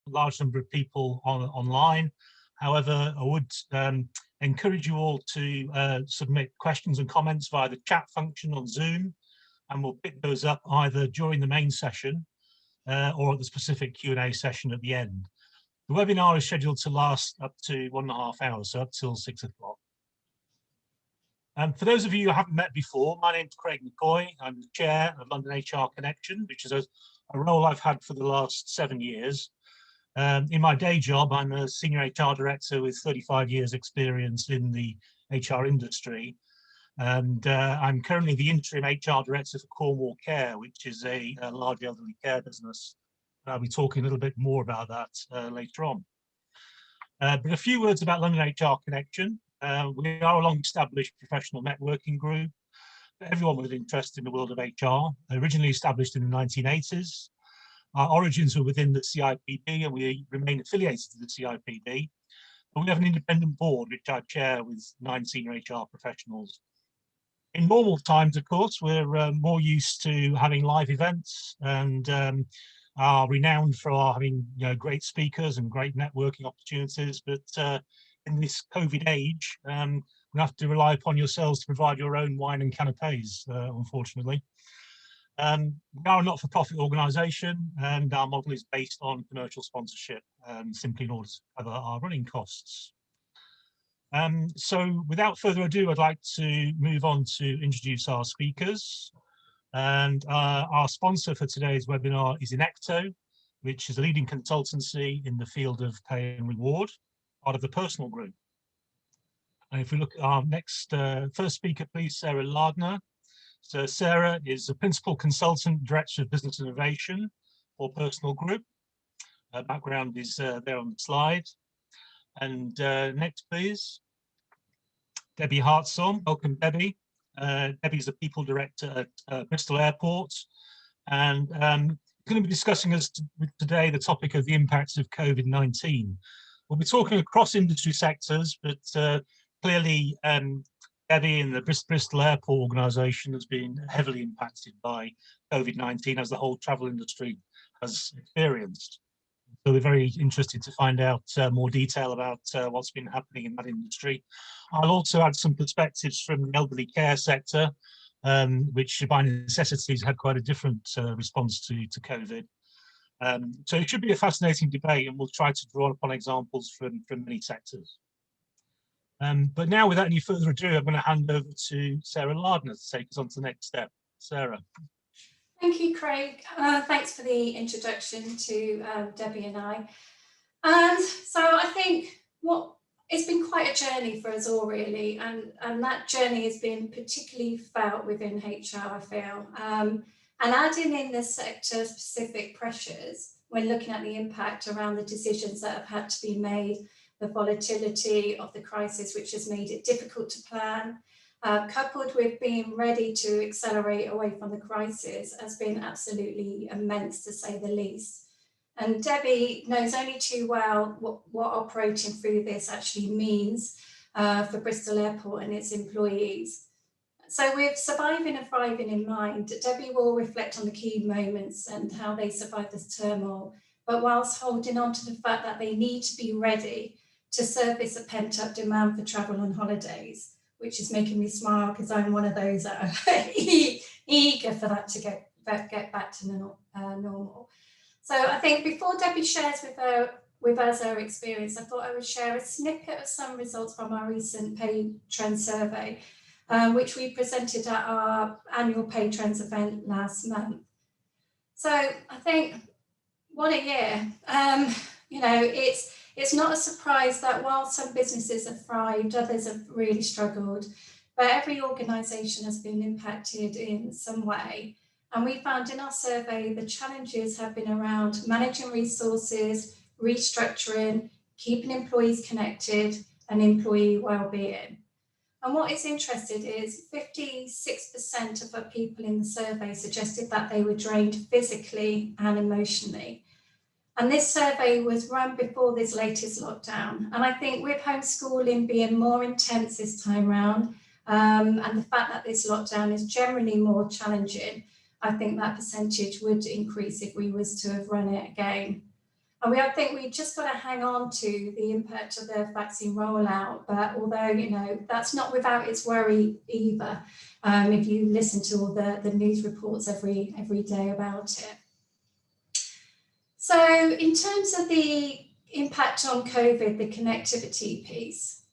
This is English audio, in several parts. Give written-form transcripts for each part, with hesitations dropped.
large number of people online. However, I would encourage you all to submit questions and comments via the chat function on Zoom, and we'll pick those up either during the main session or at the specific Q&A session at the end. The webinar is scheduled to last up to 1.5 hours, so up till 6 o'clock. For those of you who haven't met before, my name's Craig McCoy. I'm the chair of London HR Connection, which is a role I've had for the last 7 years. In my day job, I'm a senior HR director with 35 years experience in the HR industry. And I'm currently the interim HR director for Cornwall Care, which is a large elderly care business. I'll be talking a little bit more about that later on. But a few words about London HR Connection. We are a long-established professional networking group for everyone with an interest in the world of HR, originally established in the 1980s. Our origins were within the CIPD, and we remain affiliated to the CIPD. But we have an independent board, which I chair with 9 senior HR professionals. In normal times, of course, we're more used to having live events and are renowned for having great speakers and great networking opportunities. But in this COVID age, we have to rely upon yourselves to provide your own wine and canapes, unfortunately. We are a not-for-profit organisation, and our model is based on commercial sponsorship, simply in order to cover our running costs. So without further ado, I'd like to move on to introduce our speakers. And our sponsor for today's webinar is Inecto, which is a leading consultancy in the field of pay and reward, part of the Personal Group. And if we look at our next first speaker, please, Sarah Lardner. So Sarah is a Principal Consultant, Director of Business Innovation for Personal Group. Her background is there on the slide. And next, please, Debbie Hartson. Welcome, Debbie. Debbie is the People Director at Bristol Airport. And we're going to be discussing today the topic of the impacts of COVID-19. We'll be talking across industry sectors, but clearly Debbie and the Bristol Airport organisation has been heavily impacted by COVID-19, as the whole travel industry has experienced. So we're very interested to find out more detail about what's been happening in that industry. I'll also add some perspectives from the elderly care sector, which by necessity has had quite a different response to COVID. So it should be a fascinating debate, and we'll try to draw upon examples from many sectors. But now, without any further ado, I'm going to hand over to Sarah Lardner to take us on to the next step. Sarah. Thank you, Craig. Thanks for the introduction to Debbie and I. And so I think it's been quite a journey for us all, really, and that journey has been particularly felt within HR, I feel. And adding in the sector-specific pressures when looking at the impact around the decisions that have had to be made, the volatility of the crisis, which has made it difficult to plan, coupled with being ready to accelerate away from the crisis, has been absolutely immense, to say the least. And Debbie knows only too well what operating through this actually means for Bristol Airport and its employees. So with surviving and thriving in mind, Debbie will reflect on the key moments and how they survived this turmoil, but whilst holding on to the fact that they need to be ready to service a pent-up demand for travel and holidays, which is making me smile because I'm one of those that are eager for that to get back to normal. So I think before Debbie shares with us her experience, I thought I would share a snippet of some results from our recent pay trend survey, which we presented at our annual pay trends event last month. So I think, what a year. It's not a surprise that while some businesses have thrived, others have really struggled, but every organisation has been impacted in some way. And we found in our survey the challenges have been around managing resources, restructuring, keeping employees connected, and employee well-being. And what is interesting is 56% of the people in the survey suggested that they were drained physically and emotionally. And this survey was run before this latest lockdown. And I think with homeschooling being more intense this time round, and the fact that this lockdown is generally more challenging, I think that percentage would increase if we was to have run it again. And I think we just got to hang on to the impact of the vaccine rollout, but although, you know, that's not without its worry either, if you listen to all the news reports every day about it. So in terms of the impact on COVID, the connectivity piece,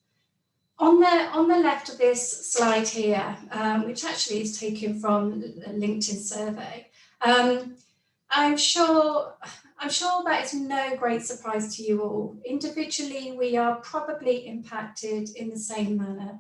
on the left of this slide here, which actually is taken from a LinkedIn survey, I'm sure that is no great surprise to you all. Individually, we are probably impacted in the same manner.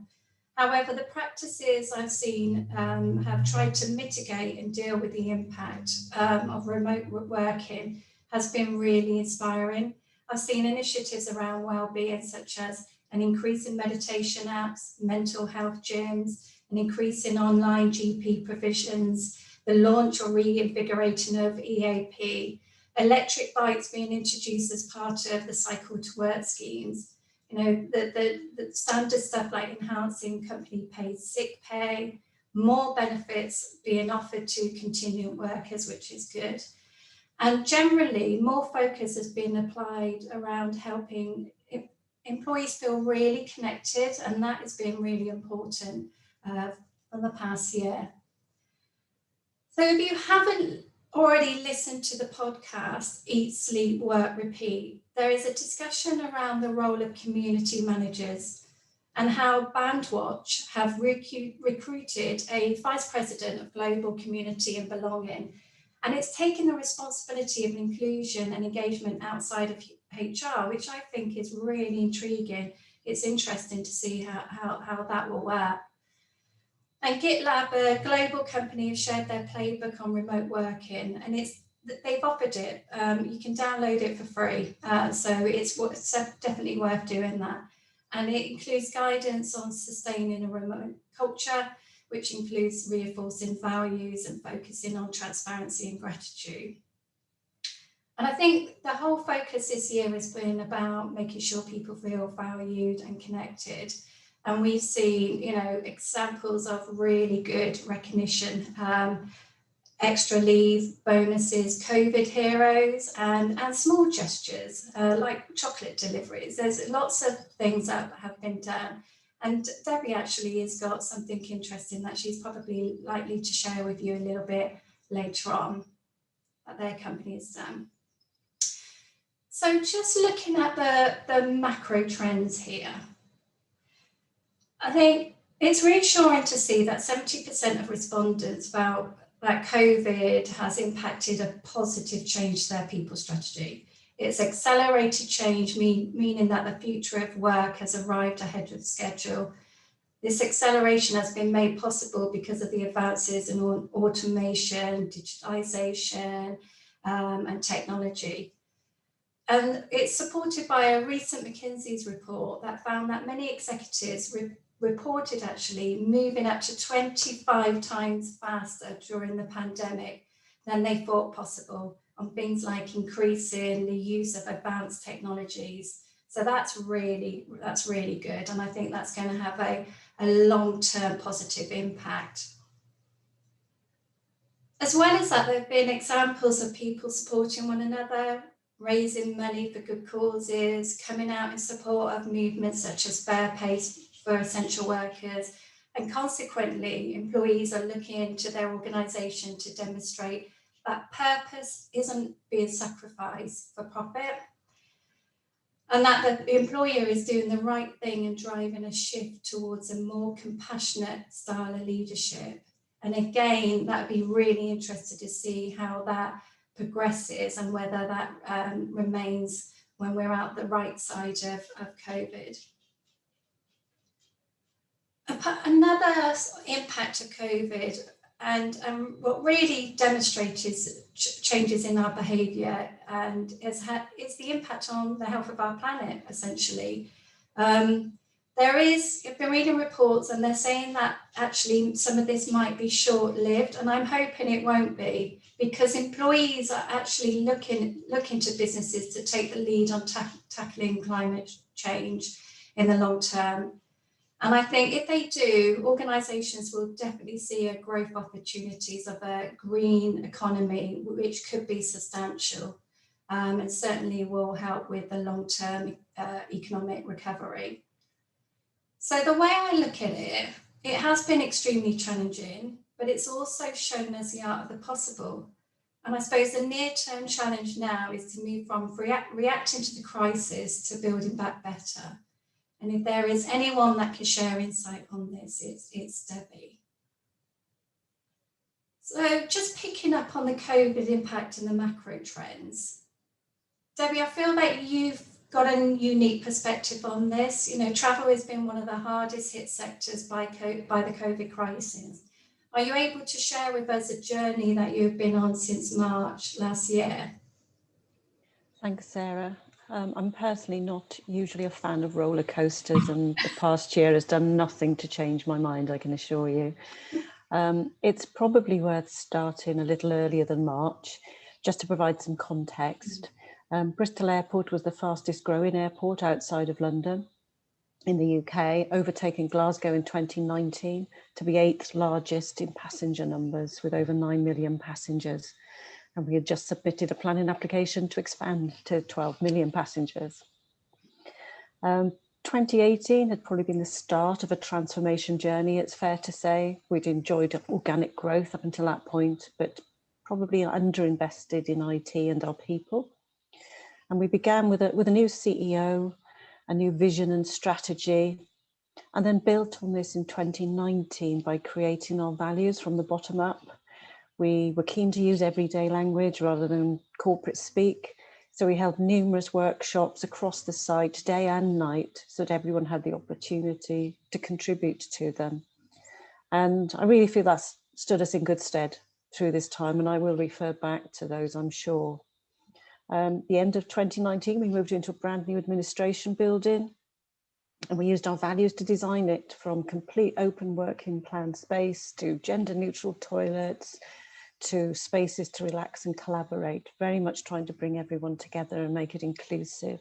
However, the practices I've seen have tried to mitigate and deal with the impact of remote working has been really inspiring. I've seen initiatives around well-being, such as an increase in meditation apps, mental health gyms, an increase in online GP provisions, the launch or reinvigorating of EAP, electric bikes being introduced as part of the cycle to work schemes, you know, the standard stuff like enhancing company paid sick pay, more benefits being offered to contingent workers, which is good. And generally, more focus has been applied around helping employees feel really connected, and that has been really important for the past year. So if you haven't already listened to the podcast, Eat, Sleep, Work, Repeat, there is a discussion around the role of community managers and how Bandwatch have recruited a vice president of global community and belonging. And it's taken the responsibility of inclusion and engagement outside of HR, which I think is really intriguing. It's interesting to see how that will work. And GitLab, a global company, have shared their playbook on remote working, and they've offered it. You can download it for free, so it's definitely worth doing that. And it includes guidance on sustaining a remote culture, which includes reinforcing values and focusing on transparency and gratitude. And I think the whole focus this year has been about making sure people feel valued and connected. And we've seen, you know, examples of really good recognition, extra leave, bonuses, COVID heroes, and small gestures like chocolate deliveries. There's lots of things that have been done. And Debbie actually has got something interesting that she's probably likely to share with you a little bit later on that their company has done. So just looking at the macro trends here, I think it's reassuring to see that 70% of respondents felt that COVID has impacted a positive change to their people strategy. It's accelerated change, meaning that the future of work has arrived ahead of schedule. This acceleration has been made possible because of the advances in automation, digitization, and technology. And it's supported by a recent McKinsey's report that found that many executives reported actually moving up to 25 times faster during the pandemic than they thought possible on things like increasing the use of advanced technologies. So that's really good. And I think that's going to have a long-term positive impact. As well as that, there have been examples of people supporting one another, raising money for good causes, coming out in support of movements such as fair pay for essential workers, and consequently, employees are looking to their organisation to demonstrate that purpose isn't being sacrificed for profit, and that the employer is doing the right thing and driving a shift towards a more compassionate style of leadership. And again, that would be really interested to see how that progresses and whether that remains when we're out the right side of COVID. Another impact of COVID and what really demonstrates changes in our behaviour and is the impact on the health of our planet, essentially. I've been reading reports and they're saying that actually some of this might be short-lived, and I'm hoping it won't be, because employees are actually looking to businesses to take the lead on tackling climate change in the long term. And I think if they do, organisations will definitely see a growth opportunities of a green economy, which could be substantial. and certainly will help with the long-term economic recovery. So the way I look at it, it has been extremely challenging, but it's also shown us the art of the possible. And I suppose the near-term challenge now is to move from reacting to the crisis to building back better. And if there is anyone that can share insight on this, it's Debbie. So just picking up on the COVID impact and the macro trends. Debbie, I feel that you've got a unique perspective on this. You know, travel has been one of the hardest hit sectors by the COVID crisis. Are you able to share with us a journey that you've been on since March last year? Thanks, Sarah. I'm personally not usually a fan of roller coasters, and the past year has done nothing to change my mind, I can assure you. It's probably worth starting a little earlier than March, just to provide some context. Bristol Airport was the fastest growing airport outside of London in the UK, overtaking Glasgow in 2019 to be 8th largest in passenger numbers with over 9 million passengers. And we had just submitted a planning application to expand to 12 million passengers. 2018 had probably been the start of a transformation journey, it's fair to say. We'd enjoyed organic growth up until that point, but probably underinvested in IT and our people. And we began with a new CEO, a new vision and strategy, and then built on this in 2019 by creating our values from the bottom up. We were keen to use everyday language rather than corporate speak. So we held numerous workshops across the site, day and night, so that everyone had the opportunity to contribute to them. And I really feel that's stood us in good stead through this time, and I will refer back to those, I'm sure. The end of 2019, we moved into a brand new administration building, and we used our values to design it, from complete open working plan space to gender neutral toilets, to spaces to relax and collaborate, very much trying to bring everyone together and make it inclusive.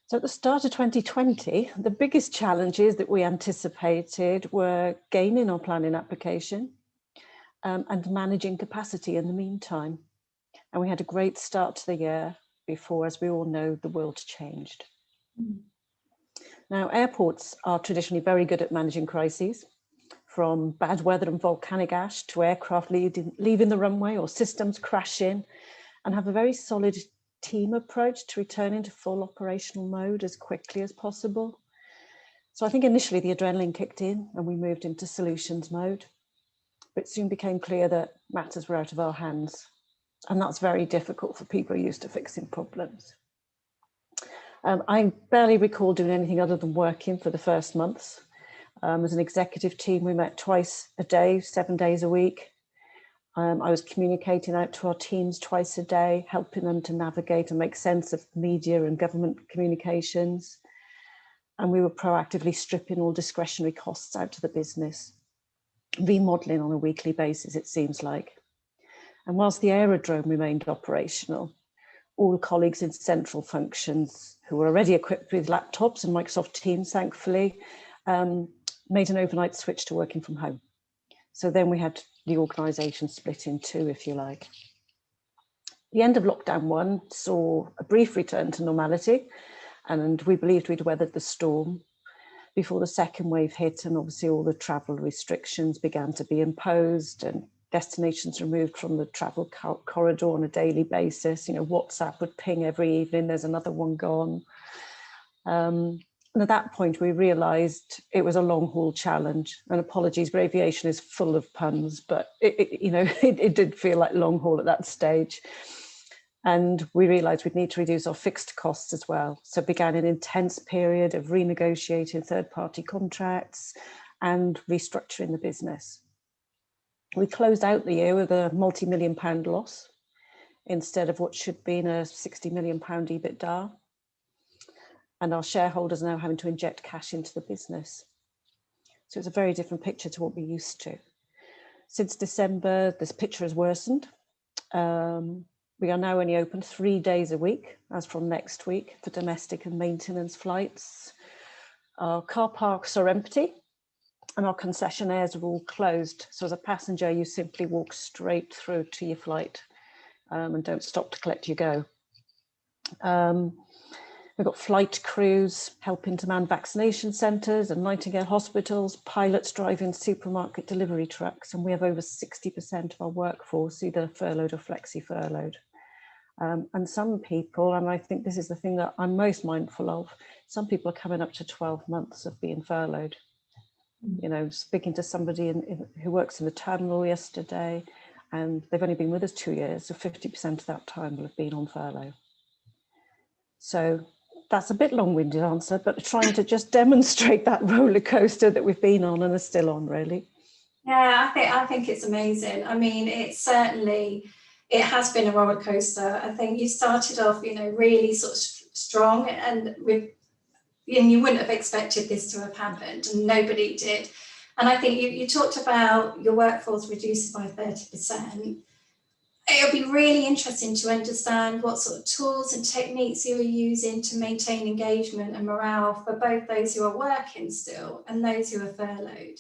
So at the start of 2020, the biggest challenges that we anticipated were gaining our planning application and managing capacity in the meantime. And we had a great start to the year before, as we all know, the world changed. Now, airports are traditionally very good at managing crises, from bad weather and volcanic ash to aircraft leaving the runway or systems crashing, and have a very solid team approach to returning to full operational mode as quickly as possible. So I think initially the adrenaline kicked in and we moved into solutions mode, but it soon became clear that matters were out of our hands. And that's very difficult for people used to fixing problems. I barely recall doing anything other than working for the first months. As an executive team, we met twice a day, 7 days a week. I was communicating out to our teams twice a day, helping them to navigate and make sense of media and government communications. And we were proactively stripping all discretionary costs out of the business, remodeling on a weekly basis, it seems like. And whilst the aerodrome remained operational, all colleagues in central functions who were already equipped with laptops and Microsoft Teams, thankfully, made an overnight switch to working from home. So then we had the organisation split in two, if you like. The end of lockdown 1 saw a brief return to normality, and we believed we'd weathered the storm before the second wave hit, and obviously all the travel restrictions began to be imposed and destinations removed from the travel corridor on a daily basis. You know, WhatsApp would ping every evening, there's another one gone. And at that point, we realised it was a long haul challenge. And apologies, but aviation is full of puns, but it did feel like long haul at that stage. And we realised we'd need to reduce our fixed costs as well. So it began an intense period of renegotiating third-party contracts and restructuring the business. We closed out the year with a multi-million pound loss instead of what should have been a £60 million EBITDA. And our shareholders are now having to inject cash into the business. So it's a very different picture to what we're used to. Since December, this picture has worsened. We are now only open 3 days a week, as from next week, for domestic and maintenance flights. Our car parks are empty and our concessionaires are all closed. So as a passenger, you simply walk straight through to your flight. and don't stop to collect your go. We've got flight crews helping to man vaccination centres and Nightingale hospitals, pilots driving supermarket delivery trucks, and we have over 60% of our workforce either furloughed or flexi-furloughed. And some people, and I think this is the thing that I'm most mindful of, some people are coming up to 12 months of being furloughed. You know, speaking to somebody who works in the terminal yesterday, and they've only been with us 2 years, so 50% of that time will have been on furlough. So that's a bit long-winded answer, but trying to just demonstrate that roller coaster that we've been on and are still on, really. Yeah, I think it's amazing. I mean, it has been a roller coaster. I think you started off, you know, really sort of strong, and you wouldn't have expected this to have happened, and nobody did. And I think you talked about your workforce reduced by 30%. It'll be really interesting to understand what sort of tools and techniques you're using to maintain engagement and morale for both those who are working still and those who are furloughed.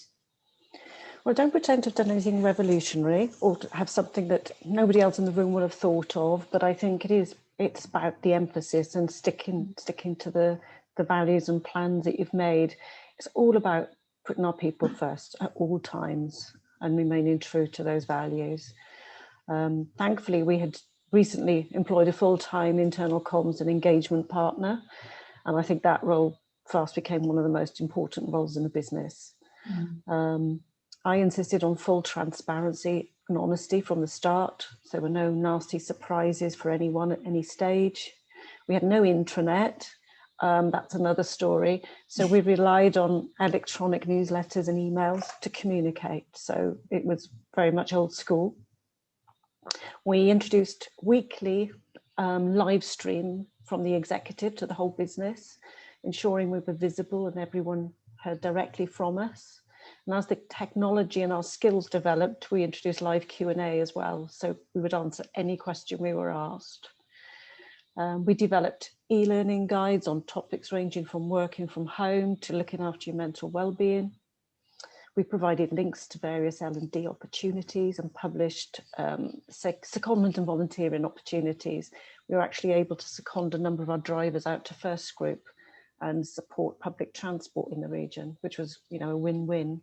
Well, I don't pretend to have done anything revolutionary or to have something that nobody else in the room would have thought of, but I think it's about the emphasis and sticking to the values and plans that you've made. It's all about putting our people first at all times and remaining true to those values. Thankfully, we had recently employed a full-time internal comms and engagement partner, and I think that role fast became one of the most important roles in the business. I insisted on full transparency and honesty from the start, so there were no nasty surprises for anyone at any stage. We had no intranet. That's another story. So we relied on electronic newsletters and emails to communicate. So it was very much old school. We introduced weekly live stream from the executive to the whole business, ensuring we were visible and everyone heard directly from us. And as the technology and our skills developed, we introduced live Q&A as well. So we would answer any question we were asked. We developed e-learning guides on topics ranging from working from home to looking after your mental well-being. We provided links to various L&D opportunities and published secondment and volunteering opportunities. We were actually able to second a number of our drivers out to First Group and support public transport in the region, which was, you know, a win-win.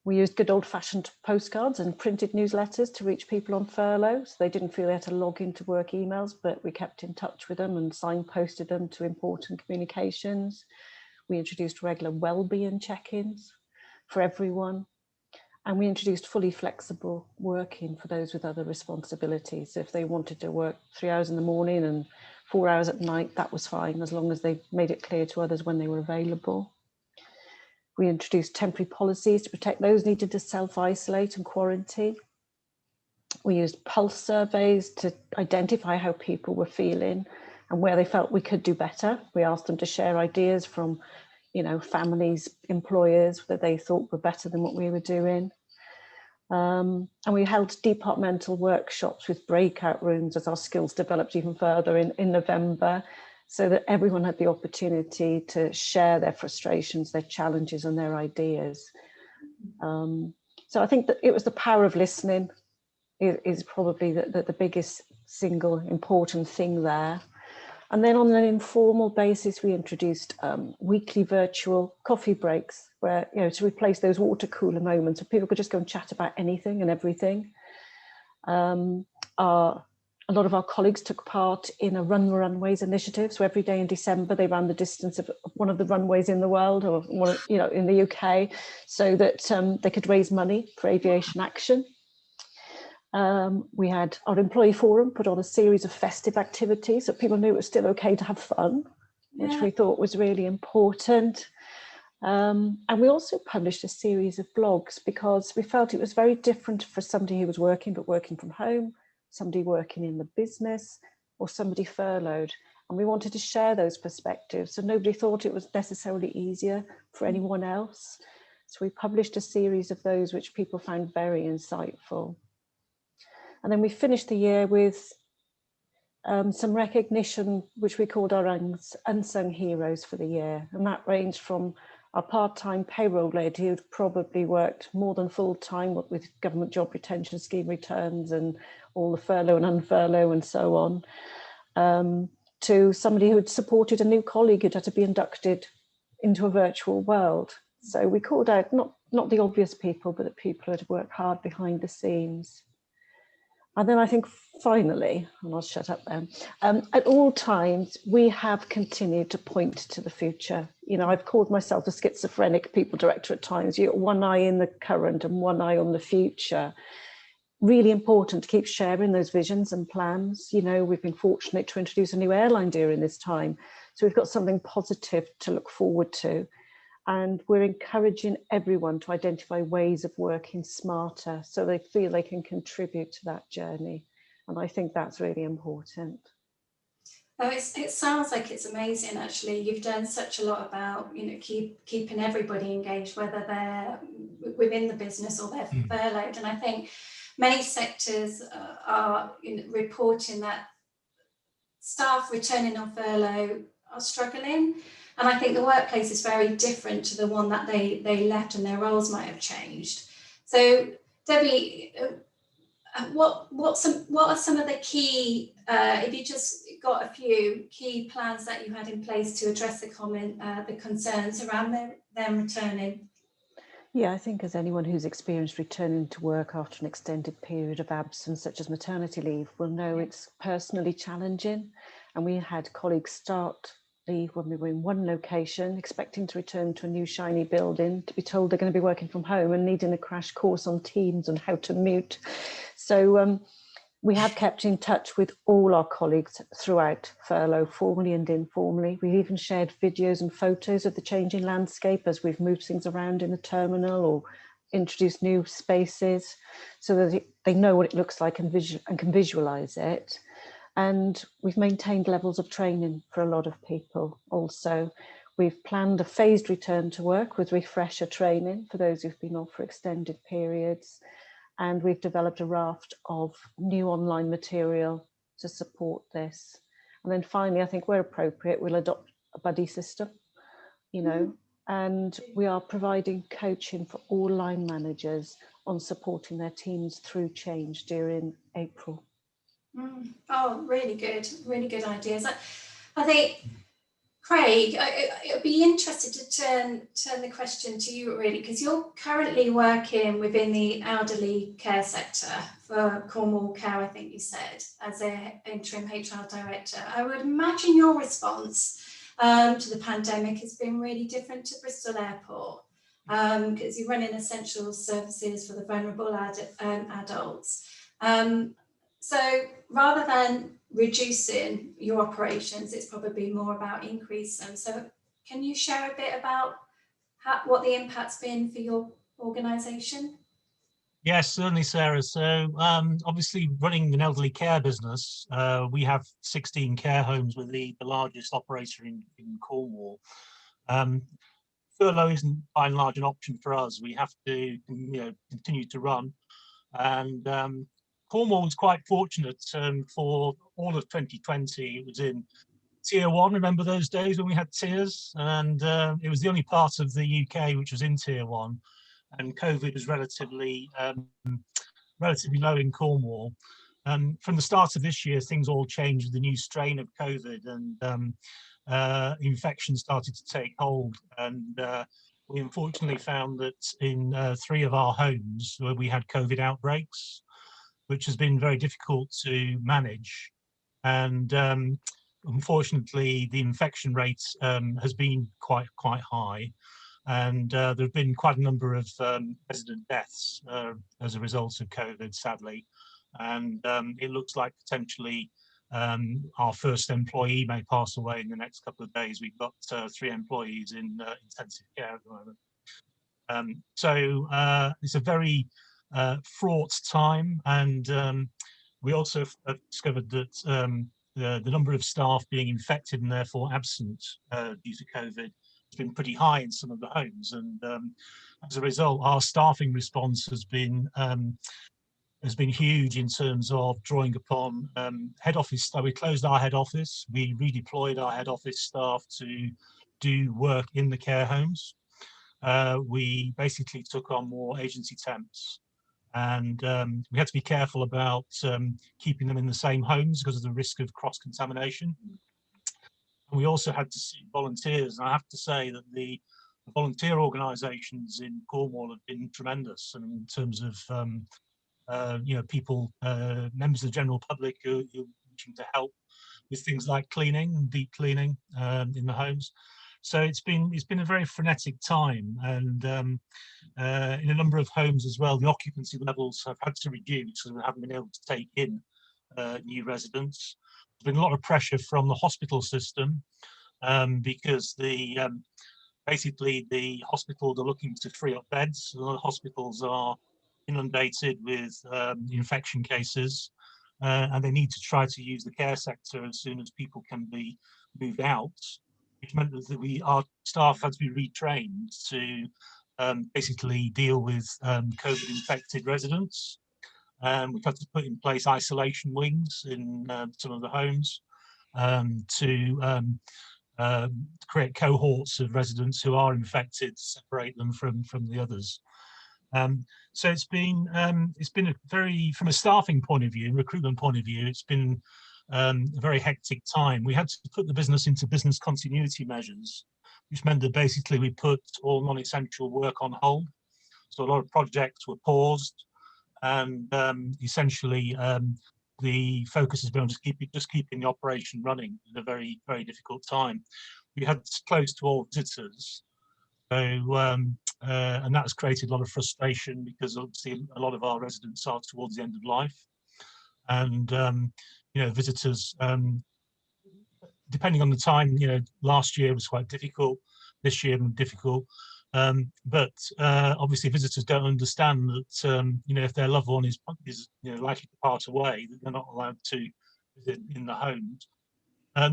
We used good old-fashioned postcards and printed newsletters to reach people on furlough, so they didn't feel they had to log into work emails, but we kept in touch with them and signposted them to important communications. We introduced regular well-being check-ins for everyone, and we introduced fully flexible working for those with other responsibilities. So if they wanted to work 3 hours in the morning and 4 hours at night, that was fine, as long as they made it clear to others when they were available. We introduced temporary policies to protect those needed to self-isolate and quarantine. We used pulse surveys to identify how people were feeling and where they felt we could do better. We asked them to share ideas from, you know, families, employers that they thought were better than what we were doing. And we held departmental workshops with breakout rooms as our skills developed even further in November, so that everyone had the opportunity to share their frustrations, their challenges and their ideas. So I think that it was the power of listening is probably the biggest single important thing there. And then on an informal basis, we introduced weekly virtual coffee breaks where, you know, to replace those water cooler moments where people could just go and chat about anything and everything. A lot of our colleagues took part in a Run the Runways initiative. So every day in December, they ran the distance of one of the runways in the world, or one, you know, in the UK, so that they could raise money for aviation action. We had our employee forum put on a series of festive activities so people knew it was still okay to have fun, which we thought was really important. And we also published a series of blogs because we felt it was very different for somebody who was working from home, somebody working in the business, or somebody furloughed. And we wanted to share those perspectives so nobody thought it was necessarily easier for anyone else. So we published a series of those which people found very insightful. And then we finished the year with some recognition, which we called our unsung heroes for the year. And that ranged from our part-time payroll lady who'd probably worked more than full-time with government job retention scheme returns and all the furlough and unfurlough and so on, to somebody who'd supported a new colleague who'd had to be inducted into a virtual world. So we called out not the obvious people, but the people who had worked hard behind the scenes. And then I think finally, and I'll shut up then, at all times, we have continued to point to the future. You know, I've called myself a schizophrenic people director at times. You got one eye in the current and one eye on the future. Really important to keep sharing those visions and plans. You know, we've been fortunate to introduce a new airline during this time. So we've got something positive to look forward to. And we're encouraging everyone to identify ways of working smarter so they feel they can contribute to that journey. And I think that's really important. Oh, it sounds like it's amazing, actually. You've done such a lot about, you know, keeping everybody engaged, whether they're within the business or they're furloughed. And I think many sectors are reporting that staff returning on furlough are struggling. And I think the workplace is very different to the one that they left, and their roles might have changed. So, Debbie, what are some of the key, if you just got a few key plans that you had in place to address the concerns around them returning? Yeah, I think as anyone who's experienced returning to work after an extended period of absence, such as maternity leave, will know it's personally challenging. And we had colleagues start leave when we were in one location, expecting to return to a new shiny building, to be told they're going to be working from home and needing a crash course on Teams and how to mute. So we have kept in touch with all our colleagues throughout furlough, formally and informally. We've even shared videos and photos of the changing landscape as we've moved things around in the terminal or introduced new spaces, so that they know what it looks like and can visualize it. And we've maintained levels of training for a lot of people also. We've planned a phased return to work with refresher training for those who've been off for extended periods. And we've developed a raft of new online material to support this. And then finally, I think where appropriate, we'll adopt a buddy system, you know, and we are providing coaching for all line managers on supporting their teams through change during April. Oh, really good ideas. I think, Craig, it would be interested to turn the question to you, really, because you're currently working within the elderly care sector for Cornwall Care, I think you said, as an interim HR director. I would imagine your response to the pandemic has been really different to Bristol Airport, because you're running essential services for the vulnerable adults. So rather than reducing your operations, it's probably more about increasing them. So can you share a bit about what the impact's been for your organisation? Yes, certainly, Sarah. So obviously running an elderly care business, we have 16 care homes. We're the largest operator in Cornwall. Furlough isn't by and large an option for us. We have to continue to run. And Cornwall was quite fortunate for all of 2020. It was in Tier 1, remember those days when we had tiers? And it was the only part of the UK which was in Tier 1. And COVID was relatively low in Cornwall. From the start of this year, things all changed with the new strain of COVID, and infection started to take hold. And we unfortunately found that in 3 of our homes where we had COVID outbreaks, which has been very difficult to manage. And unfortunately, the infection rate has been quite high. And there have been quite a number of resident deaths as a result of COVID, sadly. And it looks like potentially our first employee may pass away in the next couple of days. We've got 3 employees in intensive care at the moment. So it's a very fraught time, and we also have discovered that the number of staff being infected and therefore absent due to COVID has been pretty high in some of the homes, and as a result, our staffing response has been huge in terms of drawing upon head office staff. We closed our head office. We redeployed our head office staff to do work in the care homes. we basically took on more agency temps. And we had to be careful about keeping them in the same homes because of the risk of cross-contamination. And we also had to see volunteers. And I have to say that the volunteer organisations in Cornwall have been tremendous. I mean, in terms of you know, people, members of the general public who are wishing to help with things like cleaning, deep cleaning in the homes. So it's been a very frenetic time, and in a number of homes as well, the occupancy levels have had to reduce because we haven't been able to take in new residents. There's been a lot of pressure from the hospital system because the basically the hospitals are looking to free up beds. A lot of hospitals are inundated with infection cases, and they need to try to use the care sector as soon as people can be moved out, which meant that our staff had to be retrained to basically deal with COVID infected residents. We've had to put in place isolation wings in some of the homes to create cohorts of residents who are infected, to separate them from the others. So it's been a very, from a staffing point of view, recruitment point of view, it's been a very hectic time. We had to put the business into business continuity measures, which meant that basically we put all non-essential work on hold. So a lot of projects were paused, and essentially the focus has been on just keeping the operation running in a very, very difficult time. We had close to all visitors, so and that's created a lot of frustration because obviously a lot of our residents are towards the end of life, and you know, visitors, depending on the time, you know, last year was quite difficult, this year difficult, but obviously visitors don't understand that you know, if their loved one is you know, likely to pass away, that they're not allowed to visit in the homes.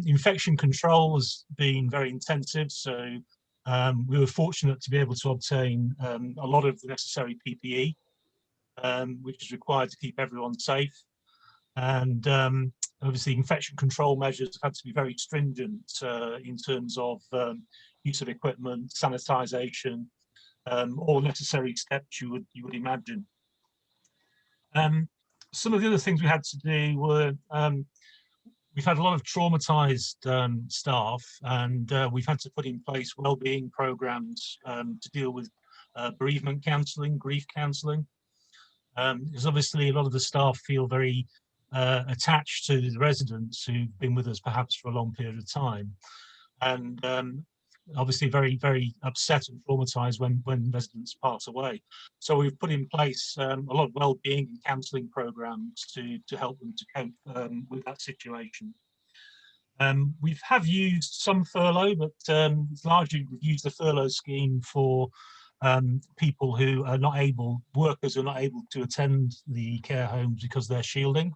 Infection control has been very intensive, so we were fortunate to be able to obtain a lot of the necessary PPE, which is required to keep everyone safe. And obviously infection control measures have had to be very stringent in terms of use of equipment, sanitisation, all necessary steps you would imagine. Some of the other things we had to do were we've had a lot of traumatised staff, and we've had to put in place wellbeing programmes to deal with bereavement counselling, grief counselling. Because obviously a lot of the staff feel very attached to the residents who've been with us perhaps for a long period of time, and obviously very, very upset and traumatised when residents pass away. So we've put in place a lot of wellbeing and counselling programmes to help them to cope with that situation. We have used some furlough, but largely we've used the furlough scheme for people who are not able, workers who are not able to attend the care homes because they're shielding.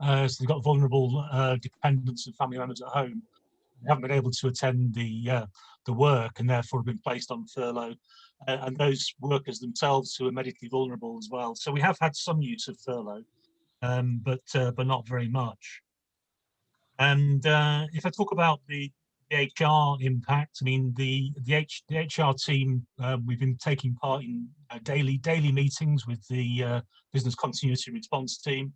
So they've got vulnerable dependents and family members at home. They haven't been able to attend the work, and therefore have been placed on furlough. And those workers themselves who are medically vulnerable as well. So we have had some use of furlough, but not very much. And if I talk about the HR impact, I mean the HR team, we've been taking part in daily meetings with the business continuity response team.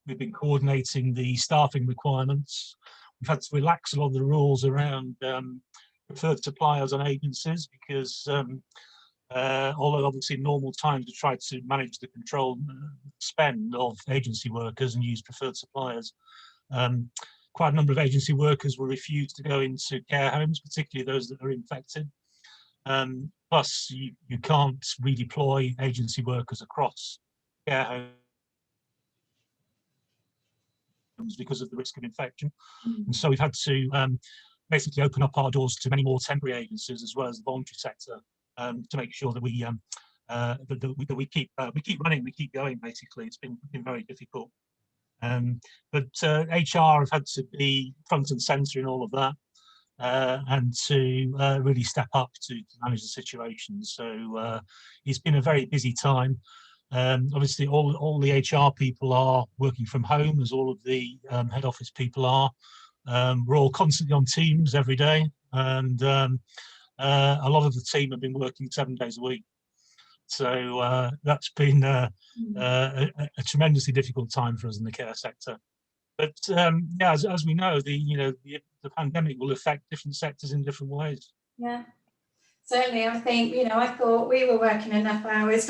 We've been coordinating the staffing requirements. We've had to relax a lot of the rules around preferred suppliers and agencies because although obviously in normal times we try to manage the control spend of agency workers and use preferred suppliers, quite a number of agency workers were refused to go into care homes, particularly those that are infected. Plus, you can't redeploy agency workers across care homes because of the risk of infection. And so we've had to basically open up our doors to many more temporary agencies as well as the voluntary sector to make sure that we that we keep running, we keep going. Basically, it's been very difficult. But HR have had to be front and centre in all of that and to really step up to manage the situation. So it's been a very busy time. Obviously, all the HR people are working from home, as all of the head office people are. We're all constantly on Teams every day, and a lot of the team have been working 7 days a week. So that's been a tremendously difficult time for us in the care sector. But yeah, as we know, the pandemic will affect different sectors in different ways. Yeah, certainly. I think, I thought we were working enough hours.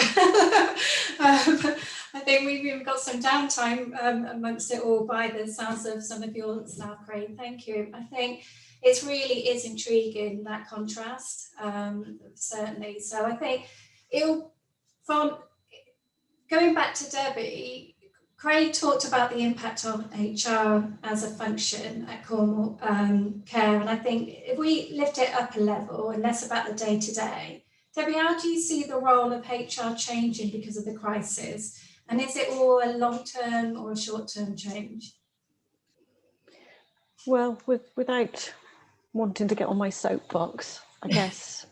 I think we've even got some downtime amongst it all by the sounds of some of your staff, Craig. Thank you. I think it really is intriguing, that contrast, certainly. So I think from going back to Debbie, Craig talked about the impact on HR as a function at Cornwall Care, and I think if we lift it up a level and less about the day-to-day, Debbie, how do you see the role of HR changing because of the crisis? And is it all a long-term or a short-term change? Well, without wanting to get on my soapbox, I guess,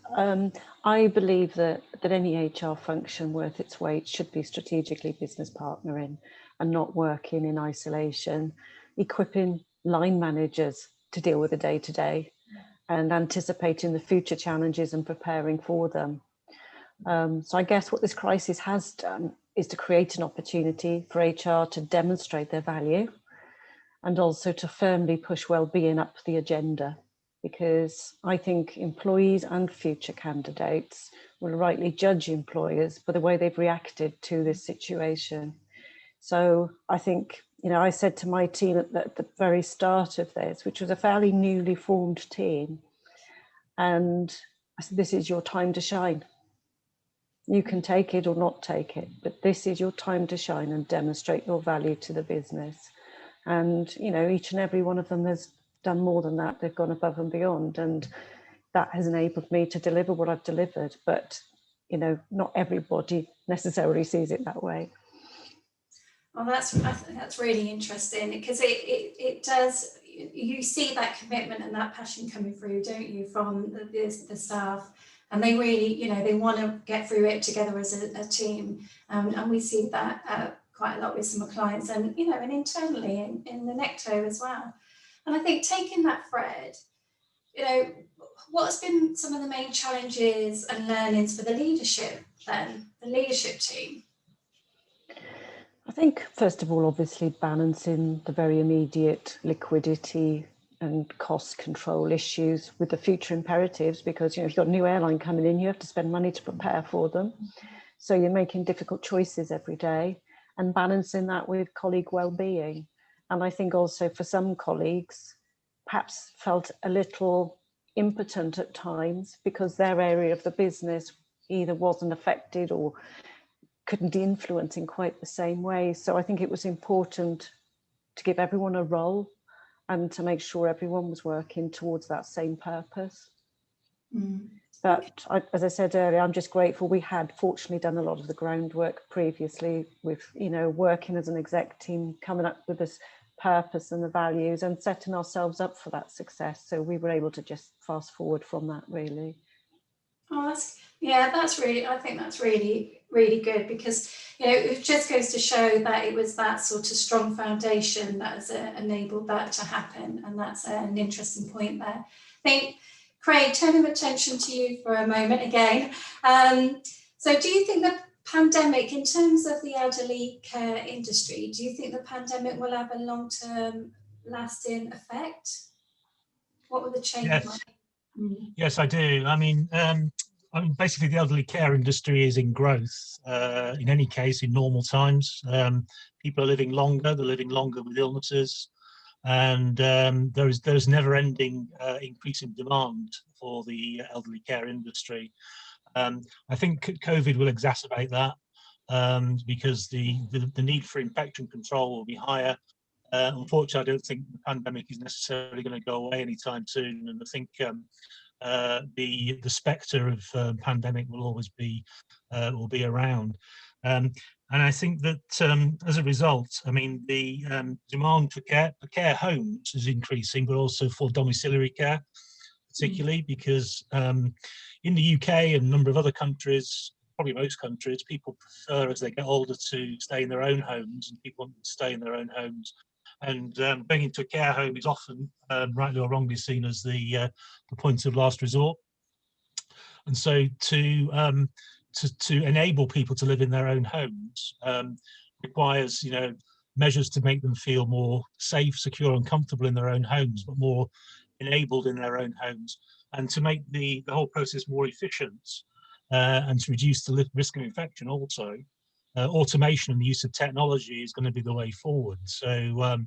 I believe that any HR function worth its weight should be strategically business partnering and not working in isolation, equipping line managers to deal with the day-to-day and anticipating the future challenges and preparing for them. So I guess what this crisis has done is to create an opportunity for HR to demonstrate their value and also to firmly push well-being up the agenda, because I think employees and future candidates will rightly judge employers for the way they've reacted to this situation. So I think, I said to my team at the very start of this, which was a fairly newly formed team, and I said, this is your time to shine. You can take it or not take it, but this is your time to shine and demonstrate your value to the business. And, each and every one of them has done more than that. They've gone above and beyond, and that has enabled me to deliver what I've delivered. But, not everybody necessarily sees it that way. Well, that's really interesting, because it does, you see that commitment and that passion coming through, don't you, from the staff, and they really, they want to get through it together as a team, and we see that quite a lot with some of clients, and and internally in the Necto as well. And I think taking that thread, what has been some of the main challenges and learnings for the leadership team? I think, first of all, obviously balancing the very immediate liquidity and cost control issues with the future imperatives, because if you've got a new airline coming in, you have to spend money to prepare for them. So you're making difficult choices every day and balancing that with colleague well-being. And I think also for some colleagues, perhaps felt a little impotent at times because their area of the business either wasn't affected or couldn't influence in quite the same way. So I think it was important to give everyone a role and to make sure everyone was working towards that same purpose. But as I said earlier, I'm just grateful we had fortunately done a lot of the groundwork previously with, working as an exec team, coming up with this purpose and the values and setting ourselves up for that success. So we were able to just fast forward from that, really. Oh, I think that's really, really good, because, it just goes to show that it was that sort of strong foundation that has enabled that to happen. And that's an interesting point there. I think, Craig, turning attention to you for a moment again. So do you think the pandemic, in terms of the elderly care industry, do you think the pandemic will have a long-term lasting effect? What will the change like? Yes, I do. I mean, basically the elderly care industry is in growth. In any case, in normal times, people are living longer. They're living longer with illnesses, and there's never-ending increasing demand for the elderly care industry. I think COVID will exacerbate that because the need for infection control will be higher. Unfortunately, I don't think the pandemic is necessarily going to go away anytime soon, and I think the spectre of pandemic will always be around. And I think that as a result, I mean, the demand for care homes is increasing, but also for domiciliary care, particularly because in the UK and a number of other countries, probably most countries, people prefer as they get older to stay in their own homes, and people want to stay in their own homes. And going into a care home is often, rightly or wrongly, seen as the point of last resort. And so to enable people to live in their own homes requires, measures to make them feel more safe, secure and comfortable in their own homes, but more enabled in their own homes, and to make the whole process more efficient and to reduce the risk of infection also. Automation and the use of technology is going to be the way forward. So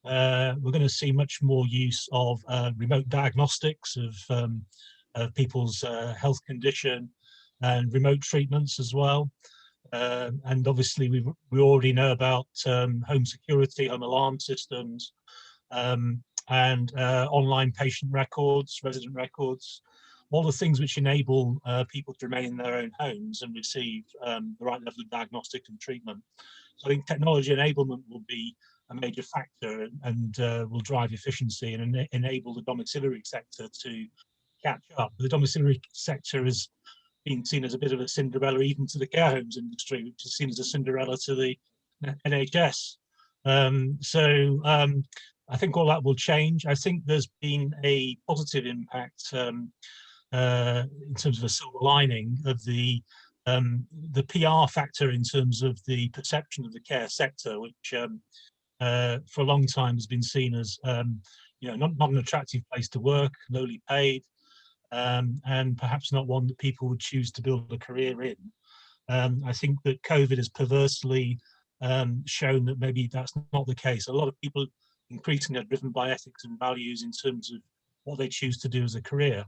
we're going to see much more use of remote diagnostics of people's health condition and remote treatments as well. And obviously we already know about home security, home alarm systems, and online patient records, resident records, all the things which enable people to remain in their own homes and receive the right level of diagnostic and treatment. So I think technology enablement will be a major factor and will drive efficiency and enable the domiciliary sector to catch up. The domiciliary sector has been seen as a bit of a Cinderella even to the care homes industry, which is seen as a Cinderella to the NHS. I think all that will change. I think there's been a positive impact in terms of a silver lining of the PR factor in terms of the perception of the care sector, which for a long time has been seen as not an attractive place to work, lowly paid, and perhaps not one that people would choose to build a career in. I think that COVID has perversely shown that maybe that's not the case. A lot of people increasingly are driven by ethics and values in terms of what they choose to do as a career.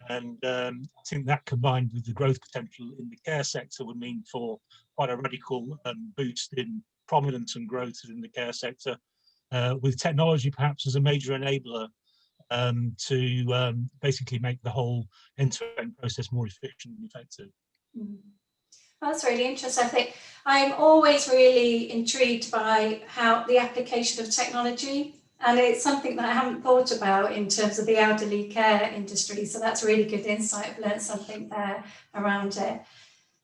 And I think that combined with the growth potential in the care sector would mean for quite a radical boost in prominence and growth in the care sector, with technology perhaps as a major enabler to basically make the whole end-to-end process more efficient and effective. That's really interesting. I think I'm always really intrigued by how the application of technology, and it's something that I haven't thought about in terms of the elderly care industry. So that's really good insight. I've learned something there around it.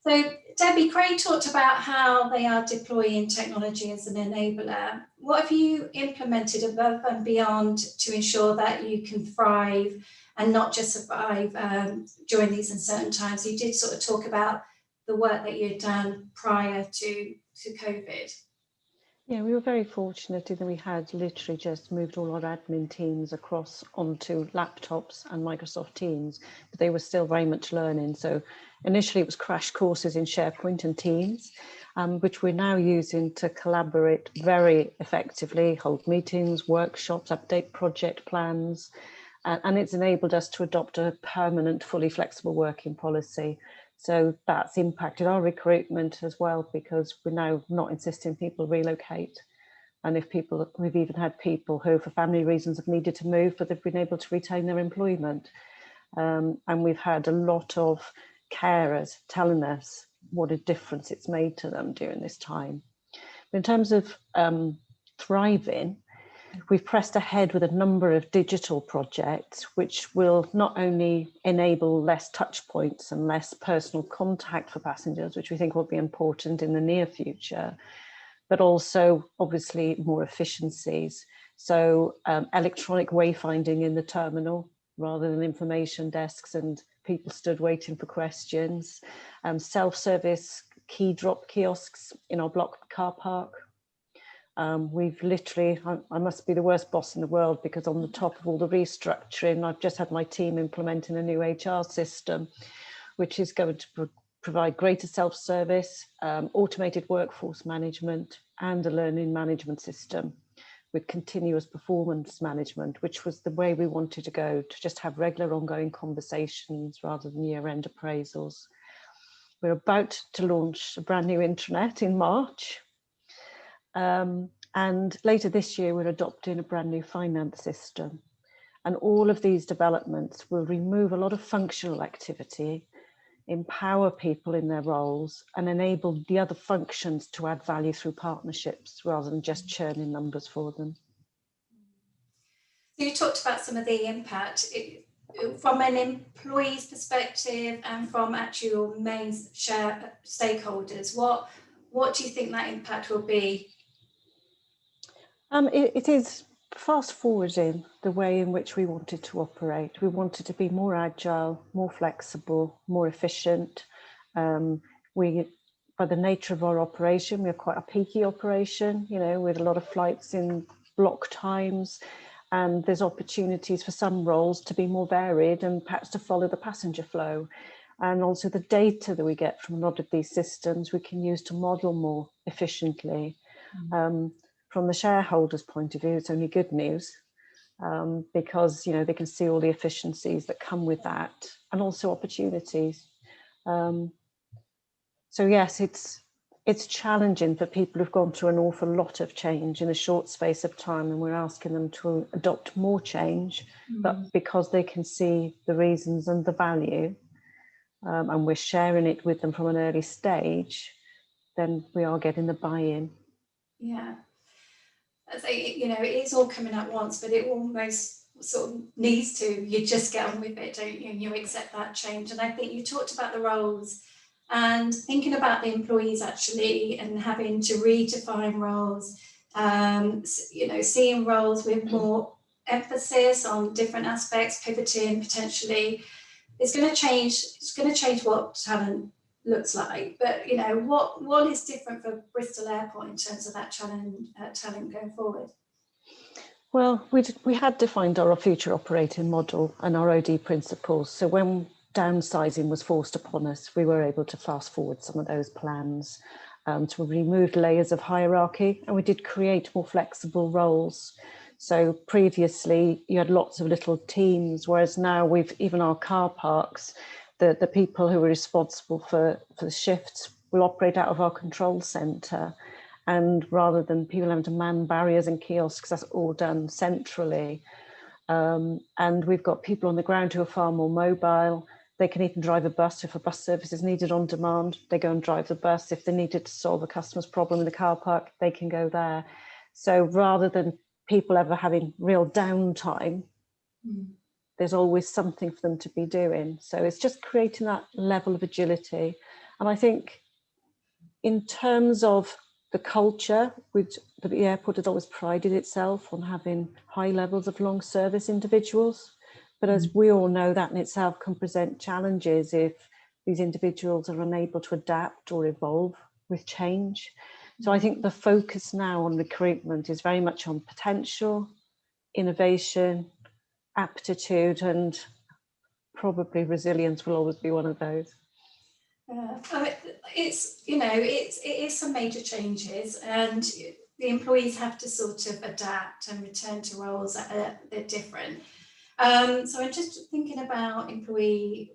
So Debbie, Craig talked about how they are deploying technology as an enabler. What have you implemented above and beyond to ensure that you can thrive and not just survive during these uncertain times? You did sort of talk about the work that you'd done prior to COVID. Yeah, we were very fortunate in that we had literally just moved all our admin teams across onto laptops and Microsoft Teams, but they were still very much learning. So initially it was crash courses in SharePoint and Teams, which we're now using to collaborate very effectively, hold meetings, workshops, update project plans, and it's enabled us to adopt a permanent, fully flexible working policy. So that's impacted our recruitment as well, because we're now not insisting people relocate. And if people, we've even had people who for family reasons have needed to move, but they've been able to retain their employment. And we've had a lot of carers telling us what a difference it's made to them during this time. But in terms of thriving, we've pressed ahead with a number of digital projects, which will not only enable less touch points and less personal contact for passengers, which we think will be important in the near future, but also obviously more efficiencies. So electronic wayfinding in the terminal rather than information desks and people stood waiting for questions, self-service key drop kiosks in our block car park. We've literally, I must be the worst boss in the world, because on the top of all the restructuring, I've just had my team implementing a new HR system, which is going to provide greater self-service, automated workforce management, and a learning management system with continuous performance management, which was the way we wanted to go, to just have regular ongoing conversations rather than year-end appraisals. We're about to launch a brand new intranet in March. And later this year, we're adopting a brand new finance system. And all of these developments will remove a lot of functional activity, empower people in their roles, and enable the other functions to add value through partnerships rather than just churning numbers for them. So you talked about some of the impact from an employee's perspective and from actual main share stakeholders. What do you think that impact will be? It is fast forwarding the way in which we wanted to operate. We wanted to be more agile, more flexible, more efficient. By the nature of our operation, we're quite a peaky operation, you know, with a lot of flights in block times, and there's opportunities for some roles to be more varied and perhaps to follow the passenger flow. And also the data that we get from a lot of these systems we can use to model more efficiently. From the shareholders' point of view, it's only good news, because, you know, they can see all the efficiencies that come with that, and also opportunities. So yes, it's challenging for people who've gone through an awful lot of change in a short space of time, and we're asking them to adopt more change, but because they can see the reasons and the value, and we're sharing it with them from an early stage, then we are getting the buy-in. Yeah. So, you know, it's all coming at once, but it almost sort of needs to. You just get on with it, don't you? And you accept that change. And I think you talked about the roles and thinking about the employees actually, and having to redefine roles, you know, seeing roles with more emphasis on different aspects, pivoting potentially. It's going to change what talent looks like, but you know, what is different for Bristol Airport in terms of that talent going forward? Well, we had defined our future operating model and our OD principles. So when downsizing was forced upon us, we were able to fast forward some of those plans. So we removed layers of hierarchy, and we did create more flexible roles. So previously you had lots of little teams, whereas now even our car parks, the people who are responsible for the shifts will operate out of our control centre. And rather than people having to man barriers and kiosks, that's all done centrally. And we've got people on the ground who are far more mobile. They can even drive a bus if a bus service is needed on demand. They go and drive the bus. If they needed to solve a customer's problem in the car park, they can go there. So rather than people ever having real downtime, there's always something for them to be doing. So it's just creating that level of agility. And I think in terms of the culture, which the airport has always prided itself on having high levels of long service individuals. But as we all know, that in itself can present challenges if these individuals are unable to adapt or evolve with change. So I think the focus now on recruitment is very much on potential, innovation, aptitude, and probably resilience will always be one of those. I mean, it's, you know, it is some major changes, and the employees have to sort of adapt and return to roles that are different. So I'm just thinking about employee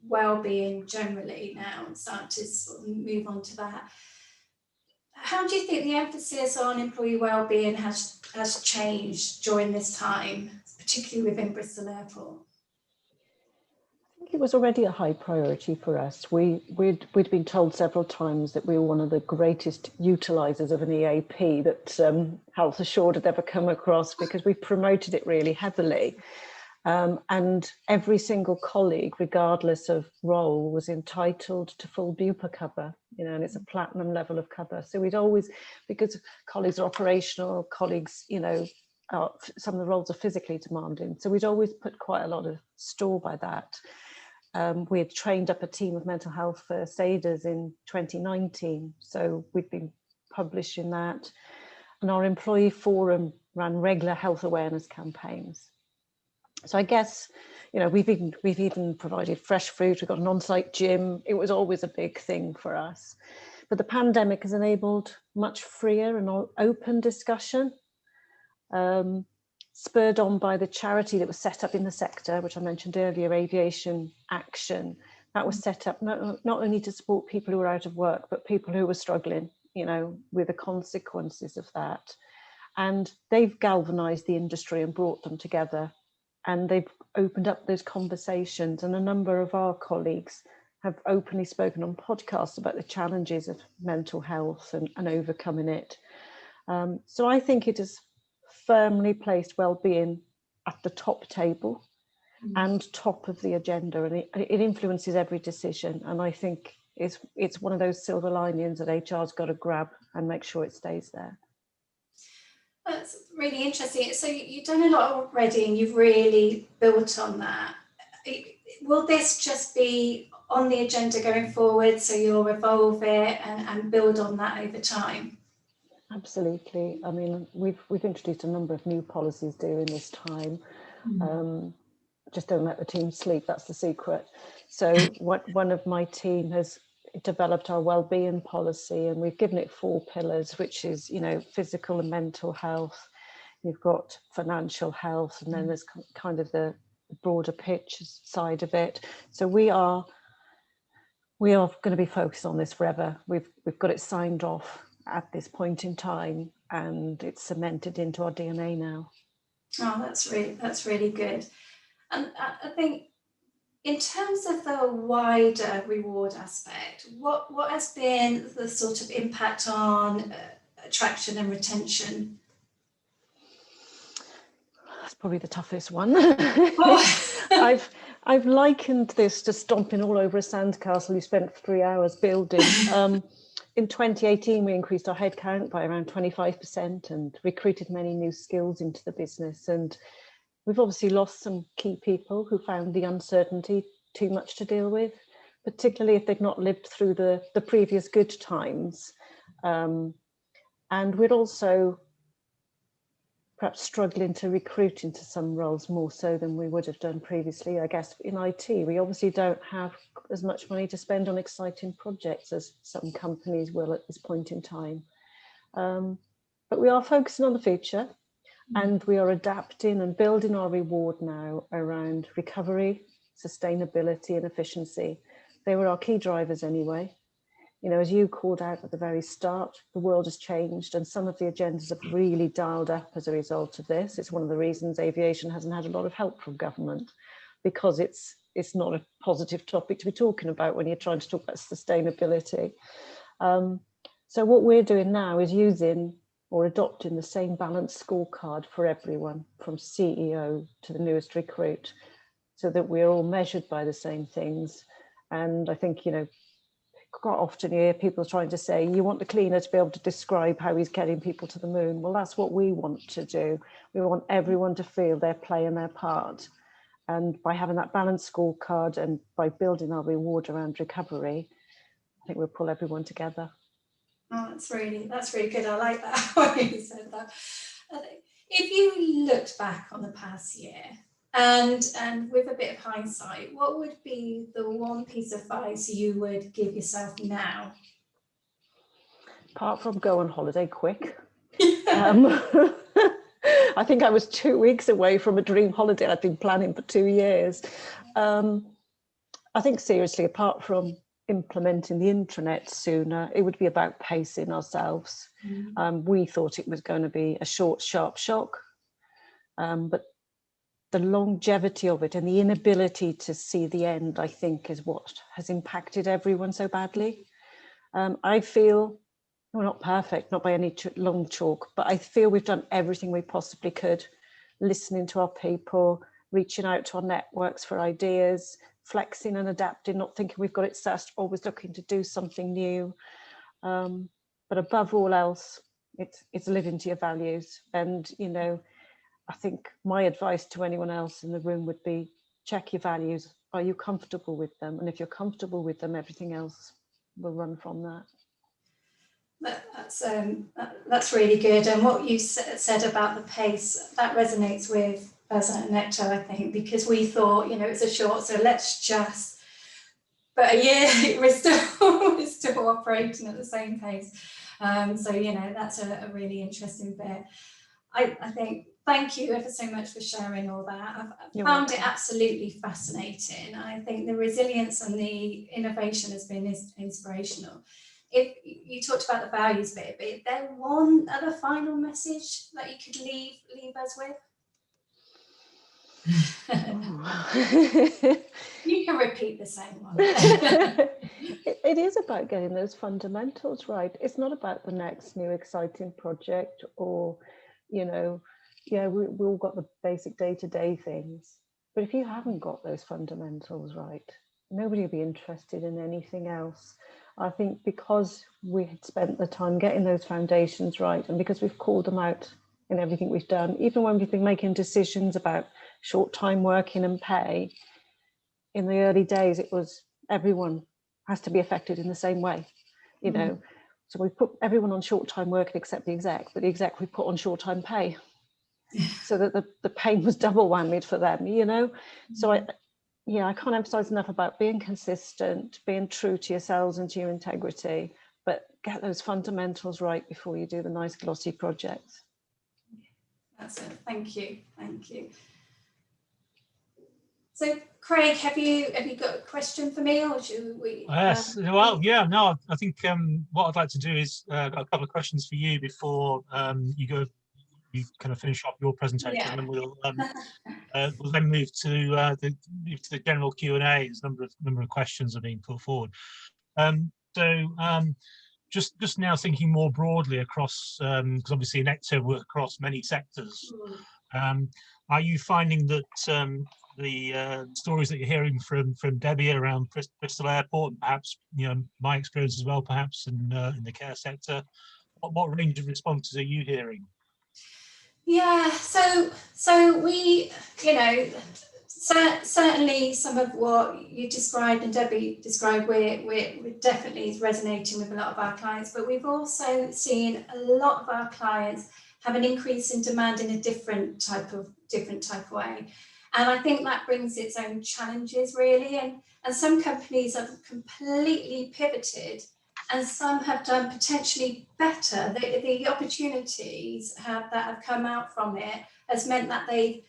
well-being generally now, and start to sort of move on to that. How do you think the emphasis on employee well-being has changed during this time, particularly within Bristol Airport? I think it was already a high priority for us. We'd been told several times that we were one of the greatest utilisers of an EAP that Health Assured had ever come across, because we promoted it really heavily. And every single colleague, regardless of role, was entitled to full BUPA cover, you know, and it's a platinum level of cover. So we'd always, because colleagues are operational, colleagues, you know, some of the roles are physically demanding. So we'd always put quite a lot of store by that. We had trained up a team of mental health first aiders in 2019. So we'd been publishing that. And our employee forum ran regular health awareness campaigns. So I guess, you know, we've even provided fresh fruit. We've got an on-site gym. It was always a big thing for us. But the pandemic has enabled much freer and open discussion, spurred on by the charity that was set up in the sector, which I mentioned earlier, Aviation Action. That was set up not only to support people who were out of work, but people who were struggling, you know, with the consequences of that. And they've galvanised the industry and brought them together. And they've opened up those conversations, and a number of our colleagues have openly spoken on podcasts about the challenges of mental health and overcoming it. So I think it has firmly placed well-being at the top table and top of the agenda, and it influences every decision. And I think it's one of those silver linings that HR's got to grab and make sure it stays there. That's really interesting. So you've done a lot already and you've really built on that. Will this just be on the agenda going forward, so you'll evolve it and build on that over time? Absolutely. I mean, we've introduced a number of new policies during this time. Just don't let the team sleep, that's the secret. So one of my team has developed our well-being policy, and we've given it 4 pillars, which is, you know, physical and mental health. You've got financial health, and then there's kind of the broader picture side of it. So we are going to be focused on this forever. We've got it signed off at this point in time, and it's cemented into our DNA now. Oh, that's really good. And I think in terms of the wider reward aspect, what has been the sort of impact on attraction and retention? That's probably the toughest one. Oh. I've likened this to stomping all over a sandcastle you spent 3 hours building. In 2018, we increased our headcount by around 25% and recruited many new skills into the business. And we've obviously lost some key people who found the uncertainty too much to deal with, particularly if they've not lived through the previous good times. And we're also perhaps struggling to recruit into some roles more so than we would have done previously. I guess in IT, we obviously don't have as much money to spend on exciting projects as some companies will at this point in time. But we are focusing on the future, and we are adapting and building our reward now around recovery, sustainability and efficiency. They were our key drivers anyway. You know, as you called out at the very start, the world has changed and some of the agendas have really dialed up as a result of this. It's one of the reasons aviation hasn't had a lot of help from government, because it's not a positive topic to be talking about when you're trying to talk about sustainability. So what we're doing now is using or adopting the same balanced scorecard for everyone, from CEO to the newest recruit, so that we're all measured by the same things. And I think, you know, quite often you hear people trying to say, you want the cleaner to be able to describe how he's getting people to the moon. Well, that's what we want to do. We want everyone to feel they're playing their part. And by having that balanced scorecard and by building our reward around recovery, I think we'll pull everyone together. Oh, that's really good. I like that how you said that. If you looked back on the past year, and with a bit of hindsight, what would be the one piece of advice you would give yourself now? Apart from go on holiday quick. I think I was 2 weeks away from a dream holiday I'd been planning for 2 years. I think seriously, apart from implementing the intranet sooner, it would be about pacing ourselves. We thought it was going to be a short, sharp shock, but the longevity of it and the inability to see the end, I think, is what has impacted everyone so badly. I feel we're not perfect, not by any long chalk, but I feel we've done everything we possibly could, listening to our people, reaching out to our networks for ideas, flexing and adapting, not thinking we've got it sussed, always looking to do something new. But above all else, it's living to your values. And, you know, I think my advice to anyone else in the room would be, check your values. Are you comfortable with them? And if you're comfortable with them, everything else will run from that. That's really good. And what you said about the pace, that resonates with us at Nectar, I think, because we thought, you know, it's a short, so let's just, but a year we're still operating at the same pace. So, you know, that's a really interesting bit. I think, thank you ever so much for sharing all that. I've found it absolutely fascinating. I think the resilience and the innovation has been inspirational. If you talked about the values bit, but is there one other final message that you could leave us with? You can repeat the same one. It is about getting those fundamentals right. It's not about the next new exciting project or, you know, yeah, we all got the basic day-to-day things. But if you haven't got those fundamentals right, nobody will be interested in anything else. I think because we had spent the time getting those foundations right, and because we've called them out in everything we've done. Even when we've been making decisions about short time working and pay, in the early days, it was everyone has to be affected in the same way, you know. So we put everyone on short time working except the exec, but the exec we put on short time pay, so that the pain was double whammied for them, you know. So I can't emphasize enough about being consistent, being true to yourselves and to your integrity, but get those fundamentals right before you do the nice glossy projects. That's it. Thank you. So, Craig, have you got a question for me, or should we? Yes. Well, yeah. No, I think what I'd like to do is got a couple of questions for you before you kind of finish off your presentation, and then we'll then move to the general Q&A. There's a number of questions are being put forward. Just now thinking more broadly across, because obviously Nectar work across many sectors. Are you finding that the stories that you're hearing from Debbie around Bristol Airport, and perhaps my experience as well, perhaps in the care sector, what range of responses are you hearing? Yeah, so we, certainly some of what you described and Debbie described, we're definitely is resonating with a lot of our clients, but we've also seen a lot of our clients have an increase in demand in a different type of way. And I think that brings its own challenges, really. And some companies have completely pivoted, and some have done potentially better. The opportunities that have come out from it has meant that they,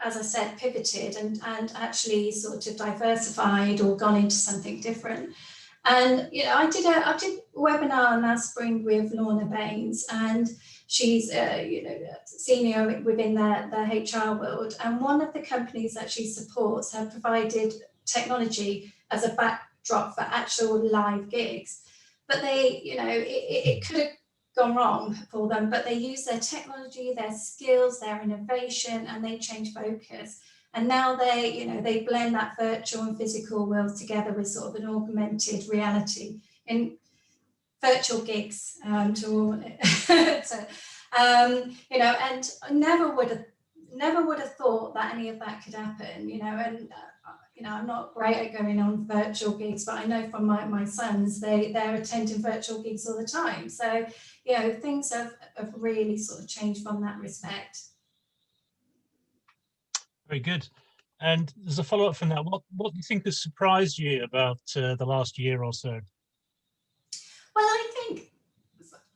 as I said, pivoted and actually sort of diversified or gone into something different. And I did a webinar last spring with Lorna Baines, and she's senior within the HR world. And one of the companies that she supports have provided technology as a backdrop for actual live gigs. But they, it could have gone wrong for them, but they use their technology, their skills, their innovation, and they change focus. And now they blend that virtual and physical world together with sort of an augmented reality in virtual gigs and never would have thought that any of that could happen, and I'm not great at going on virtual gigs, but I know from my sons, they're attending virtual gigs all the time. So, things have really sort of changed from that respect. Very good. And as a follow-up from that, what do you think has surprised you about the last year or so? Well,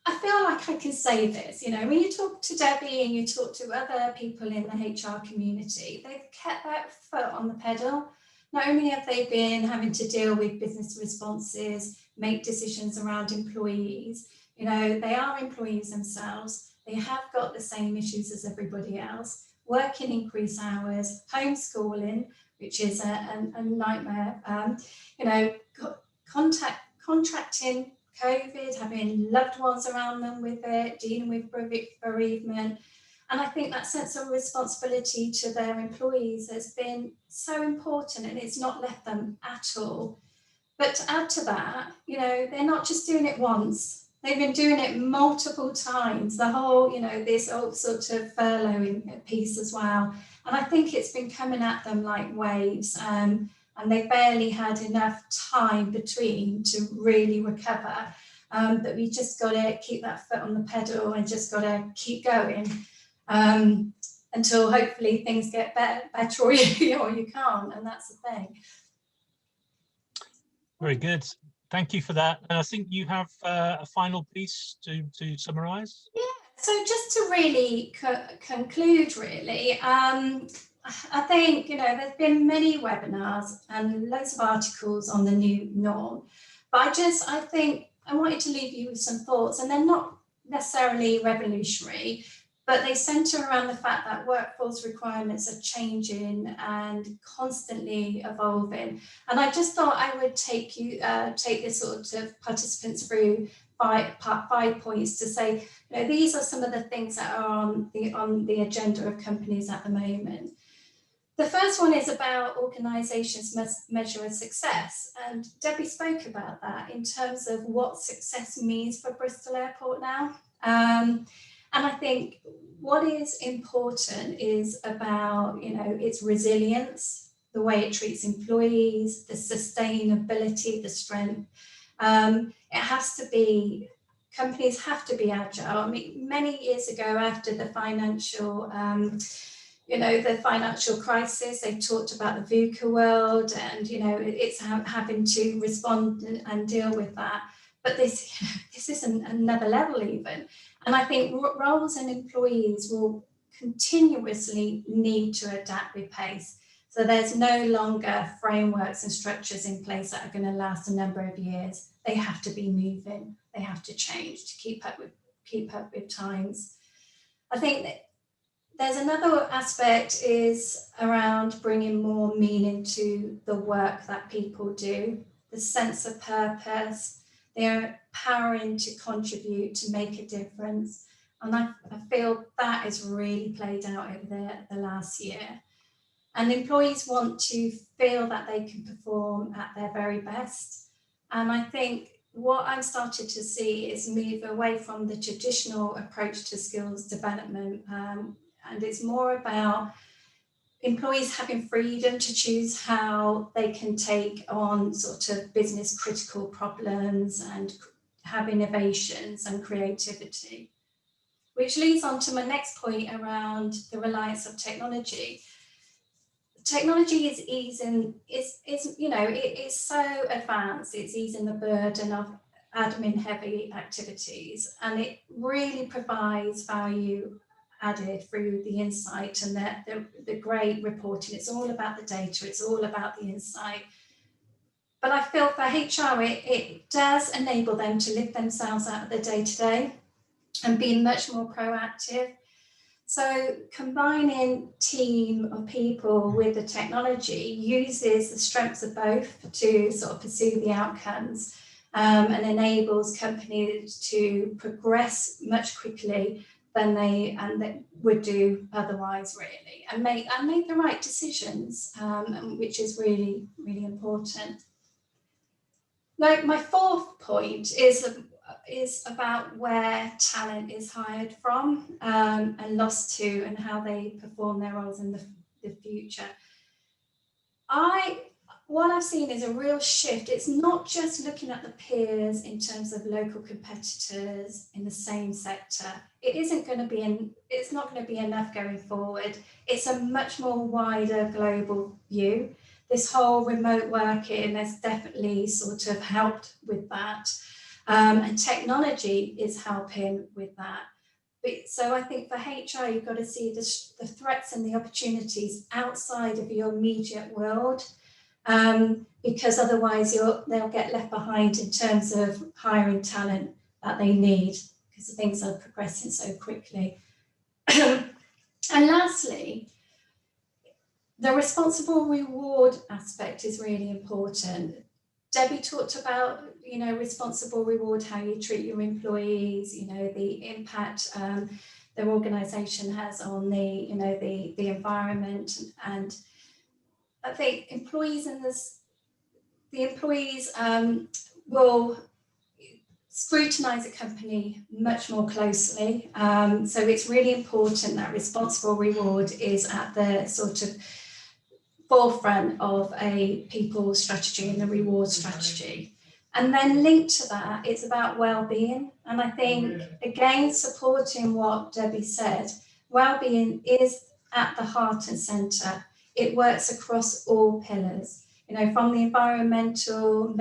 I feel like I can say this, when you talk to Debbie and you talk to other people in the HR community, they've kept their foot on the pedal. Not only have they been having to deal with business responses, make decisions around employees, they are employees themselves. They have got the same issues as everybody else, working increased hours, homeschooling, which is a nightmare, contracting COVID, having loved ones around them with it, dealing with bereavement. And I think that sense of responsibility to their employees has been so important, and it's not left them at all. But to add to that, they're not just doing it once. They've been doing it multiple times, the whole, this old sort of furloughing piece as well. And I think it's been coming at them like waves, and they barely had enough time between to really recover. But we just got to keep that foot on the pedal and just got to keep going until hopefully things get better or you can't, and that's the thing. Very good. Thank you for that. And I think you have a final piece to summarise. Yeah, so just to really conclude, really, I think, there's been many webinars and loads of articles on the new norm, but I think I wanted to leave you with some thoughts, and they're not necessarily revolutionary, but they centre around the fact that workforce requirements are changing and constantly evolving. And I just thought I would take the sort of participants through 5 points to say, these are some of the things that are on the agenda of companies at the moment. The first one is about organisations must measure success, and Debbie spoke about that in terms of what success means for Bristol Airport now. And I think what is important is about, you know, its resilience, the way it treats employees, the sustainability, the strength. It has to be, companies have to be agile. I mean, many years ago, after the financial, you know, the financial crisis, they talked about the VUCA world, and, you know, it's having to respond and deal with that. But this is another level even. And I think roles and employees will continuously need to adapt with pace. So there's no longer frameworks and structures in place that are going to last a number of years. They have to be moving. They have to change to keep up with times. I think that there's another aspect is around bringing more meaning to the work that people do, the sense of purpose. They're empowering to contribute, to make a difference. And I feel that has really played out over the last year. And employees want to feel that they can perform at their very best. And I think what I'm starting to see is move away from the traditional approach to skills development. And it's more about employees having freedom to choose how they can take on sort of business critical problems and have innovations and creativity. Which leads on to my next point around the reliance of technology. Technology is easing, you know, it is so advanced, it's easing the burden of admin heavy activities, and it really provides value added through the insight and the great reporting. It's all about the data, it's all about the insight. But I feel for HR, it does enable them to lift themselves out of the day-to-day and be much more proactive. So combining team of people with the technology uses the strengths of both to sort of pursue the outcomes, and enables companies to progress much quickly than they would do otherwise, really, and make the right decisions, which is really, really important. Now, my fourth point is about where talent is hired from, and lost to, and how they perform their roles in the future. What I've seen is a real shift. It's not just looking at the peers in terms of local competitors in the same sector. It's not going to be enough going forward. It's a much more wider global view. This whole remote working has definitely sort of helped with that. And technology is helping with that. So I think for HR, you've got to see the threats and the opportunities outside of your immediate world, because otherwise they'll get left behind in terms of hiring talent that they need, because things are progressing so quickly. And lastly, the responsible reward aspect is really important. Debbie talked about, you know, responsible reward, how you treat your employees, you know, the impact their organisation has on the environment, and I think employees will scrutinise a company much more closely. So it's really important that responsible reward is at the sort of forefront of a people strategy and the reward strategy. And then linked to that, it's about well-being. And I think, again, supporting what Debbie said, well-being is at the heart and centre. It works across all pillars, you know, from the environmental,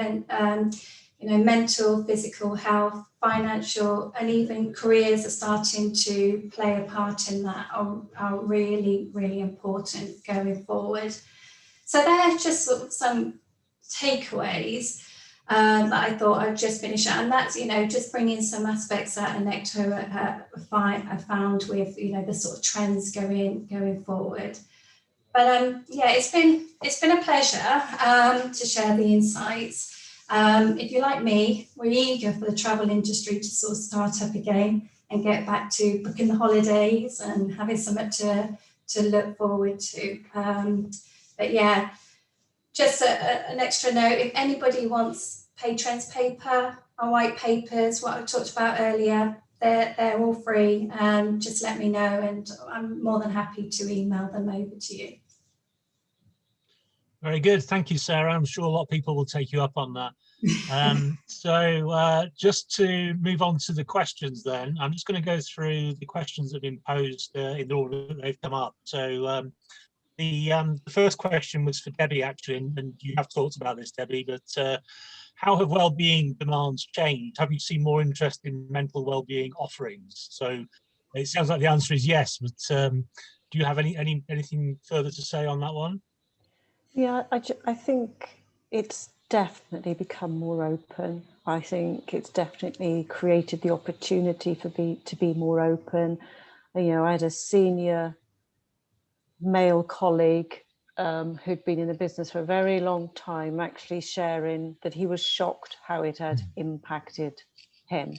mental, physical health, financial, and even careers are starting to play a part in that, are really, really important going forward. So there's just sort of some takeaways that I thought I'd just finish out, and that's, you know, just bringing some aspects that Enecto I found with, you know, the sort of trends going forward. But yeah, it's been a pleasure to share the insights. If you're like me, we're eager for the travel industry to sort of start up again and get back to booking the holidays and having something to look forward to. But yeah, just an extra note, if anybody wants Pay Trends paper, our white papers, what I talked about earlier, they're all free. Just let me know, and I'm more than happy to email them over to you. Very good. Thank you, Sarah. I'm sure a lot of people will take you up on that. Just to move on to the questions then, I'm just going to go through the questions that have been posed in the order that they've come up. So the first question was for Debbie, actually, and you have talked about this, Debbie, but how have well-being demands changed? Have you seen more interest in mental well-being offerings? So it sounds like the answer is yes, but do you have anything further to say on that one? Yeah, I think it's definitely become more open. I think it's definitely created the opportunity to be more open. You know, I had a senior male colleague who'd been in the business for a very long time actually sharing that he was shocked how it had impacted him,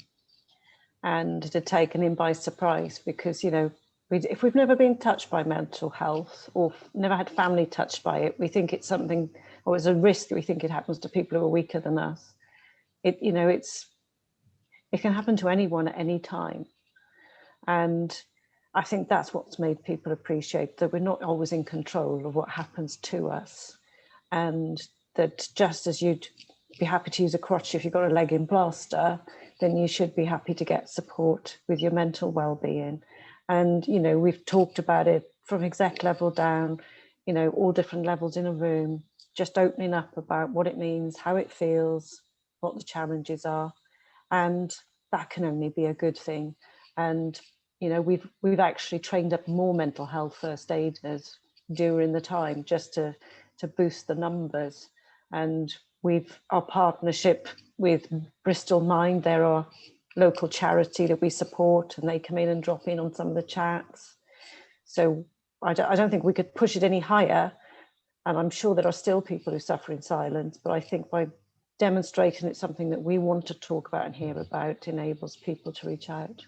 and it had taken him by surprise because, you know, if we've never been touched by mental health or never had family touched by it, we think it's something, or it's a risk that we think it happens to people who are weaker than us. It can happen to anyone at any time. And I think that's what's made people appreciate that we're not always in control of what happens to us. And that just as you'd be happy to use a crutch if you've got a leg in plaster, then you should be happy to get support with your mental well-being. And, you know, we've talked about it from exec level down, you know, all different levels in a room, just opening up about what it means, how it feels, what the challenges are. And that can only be a good thing. And, you know, we've actually trained up more mental health first aiders during the time just to boost the numbers. And our partnership with Bristol Mind, they're our local charity that we support, and they come in and drop in on some of the chats. So I don't think we could push it any higher. And I'm sure there are still people who suffer in silence, but I think by demonstrating it's something that we want to talk about and hear about enables people to reach out.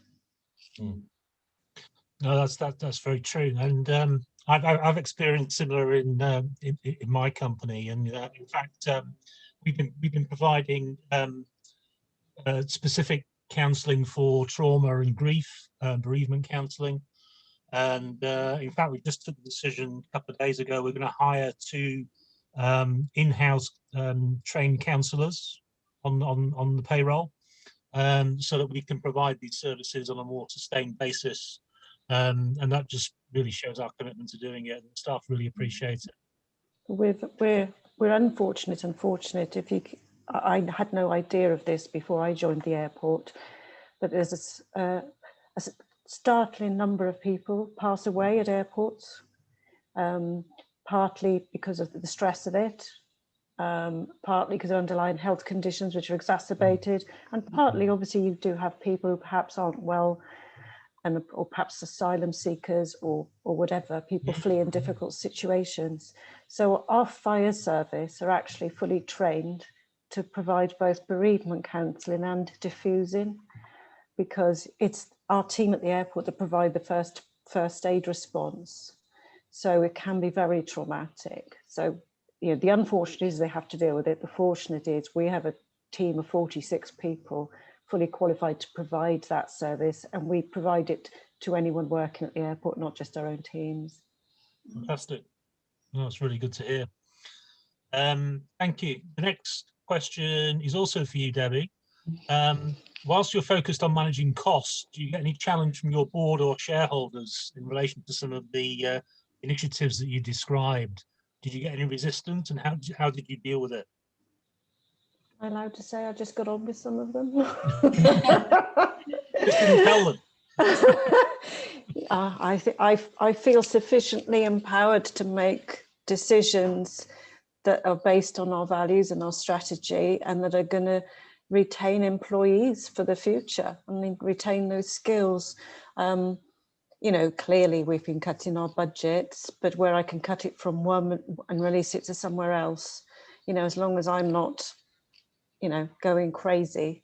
No, that's very true, and I've experienced similar in my company, and in fact we've been providing specific counselling for trauma and grief, bereavement counselling, and in fact we just took the decision a couple of days ago. We're going to hire 2 in-house trained counsellors on the payroll, so that we can provide these services on a more sustained basis. And that just really shows our commitment to doing it, and the staff really appreciate it. We're unfortunate. I had no idea of this before I joined the airport, but there's a startling number of people pass away at airports, partly because of the stress of it, partly because of underlying health conditions which are exacerbated, and partly obviously you do have people who perhaps aren't well, or perhaps asylum seekers or whatever, people flee in difficult situations. So our fire service are actually fully trained to provide both bereavement counselling and diffusing, because it's our team at the airport that provide the first aid response. So it can be very traumatic. So, you know, the unfortunate is they have to deal with it. The fortunate is we have a team of 46 people fully qualified to provide that service, and we provide it to anyone working at the airport, not just our own teams. Fantastic. No, that's really good to hear. Thank you. The next question is also for you, Debbie. Whilst you're focused on managing costs, do you get any challenge from your board or shareholders in relation to some of the initiatives that you described? Did you get any resistance, and how did you deal with it? Am I allowed to say I just got on with some of them? Just didn't tell them. I feel sufficiently empowered to make decisions that are based on our values and our strategy, and that are going to retain employees for the future. I mean, retain those skills. You know, clearly we've been cutting our budgets, but where I can cut it from one and release it to somewhere else, you know, as long as I'm not, you know, going crazy,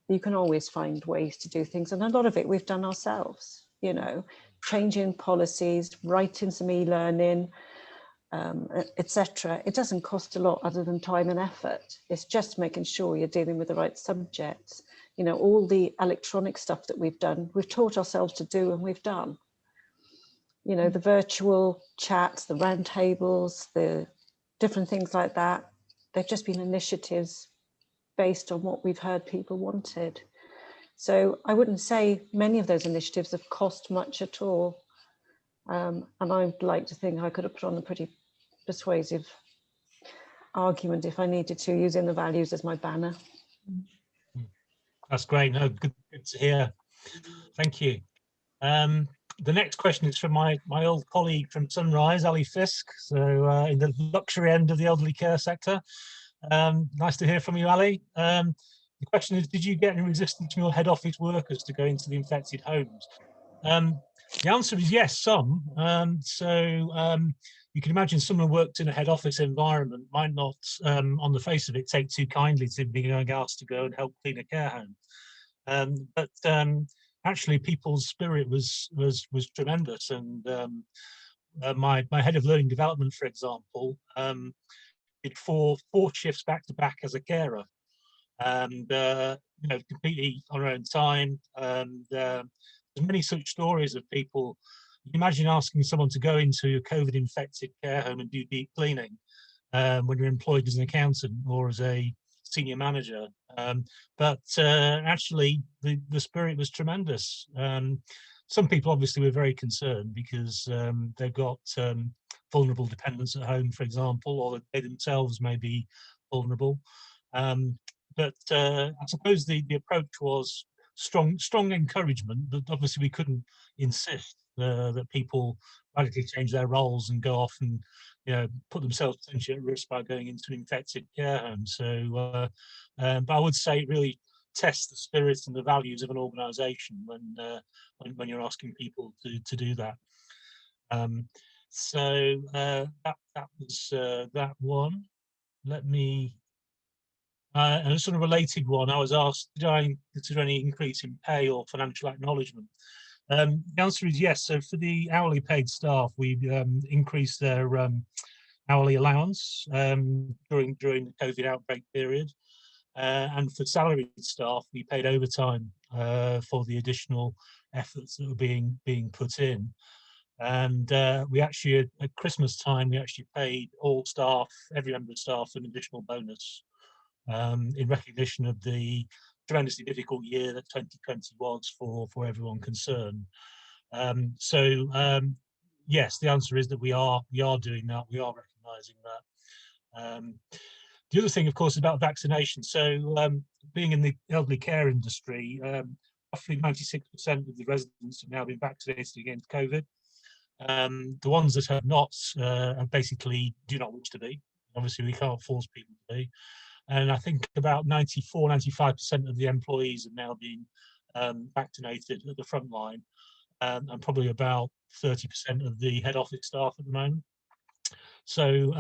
you can always find ways to do things. And a lot of it we've done ourselves, you know, changing policies, writing some e-learning, etc. It doesn't cost a lot other than time and effort. It's just making sure you're dealing with the right subjects. You know, all the electronic stuff that we've done, we've taught ourselves to do and we've done. You know, the virtual chats, the round tables, the different things like that. They've just been initiatives based on what we've heard people wanted. So I wouldn't say many of those initiatives have cost much at all. And I'd like to think I could have put on a pretty persuasive argument if I needed to, using the values as my banner. That's great. No, good to hear. Thank you. The next question is from my old colleague from Sunrise, Ali Fisk, so in the luxury end of the elderly care sector. Nice to hear from you, Ali. The question is, did you get any resistance from your head office workers to go into the infected homes? The answer is yes, some. You can imagine someone who worked in a head office environment might not, on the face of it, take too kindly to being asked to go and help clean a care home. But actually, people's spirit was tremendous, and my head of learning development, for example, did four shifts back to back as a carer, and you know, completely on her own time. And there's many such stories of people. You can imagine asking someone to go into a COVID-infected care home and do deep cleaning when you're employed as an accountant or as a senior manager. But actually, the spirit was tremendous. Some people obviously were very concerned because they've got vulnerable dependents at home, for example, or they themselves may be vulnerable. But I suppose the approach was strong encouragement, but obviously we couldn't insist that people radically change their roles and go off and, you know, put themselves potentially at risk by going into an infected care home. So, but I would say really test the spirit and the values of an organisation when you're asking people to do that. So that was that one. Let me. And a sort of related one, I was asked, did I consider any increase in pay or financial acknowledgement? The answer is yes. So for the hourly paid staff, we increased their hourly allowance during the COVID outbreak period. And for salaried staff, we paid overtime for the additional efforts that were being put in. And we actually, at Christmas time, we actually paid all staff, every member of staff, an additional bonus in recognition of the tremendously difficult year that 2020 was for everyone concerned. Yes, the answer is that we are doing that. We are recognising that. The other thing, of course, is about vaccination. So being in the elderly care industry, roughly 96% of the residents have now been vaccinated against COVID. The ones that have not basically do not wish to be. Obviously, we can't force people to be. And I think about 95% of the employees have now been vaccinated at the front line, and probably about 30% of the head office staff at the moment. So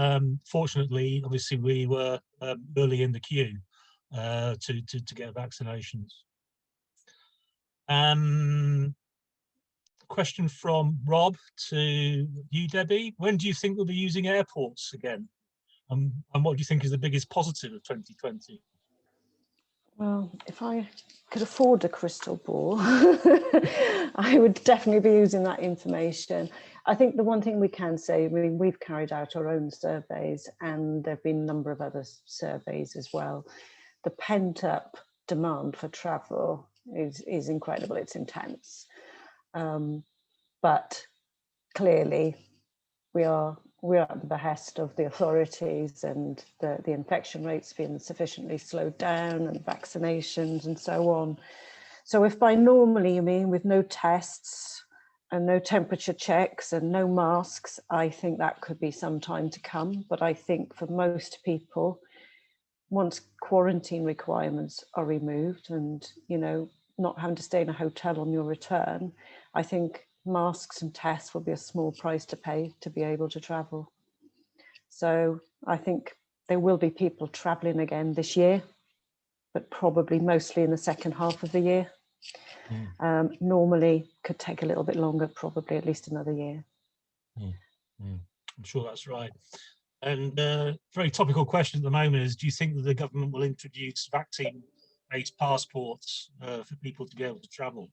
fortunately, obviously, we were early in the queue to get vaccinations. Question from Rob to you, Debbie. When do you think we'll be using airports again? And what do you think is the biggest positive of 2020? Well, if I could afford a crystal ball, I would definitely be using that information. I think the one thing we can say, I mean, we've carried out our own surveys and there have been a number of other surveys as well. The pent-up demand for travel is incredible, it's intense. But clearly we're at the behest of the authorities and the infection rates being sufficiently slowed down and vaccinations and so on. So if by normally you mean with no tests and no temperature checks and no masks, I think that could be some time to come. But I think for most people, once quarantine requirements are removed and, you know, not having to stay in a hotel on your return, I think masks and tests will be a small price to pay to be able to travel. So I think there will be people traveling again this year, but probably mostly in the second half of the year. Normally could take a little bit longer, probably at least another year. I'm sure that's right. And very topical question at the moment is, do you think that the government will introduce vaccine based passports for people to be able to travel?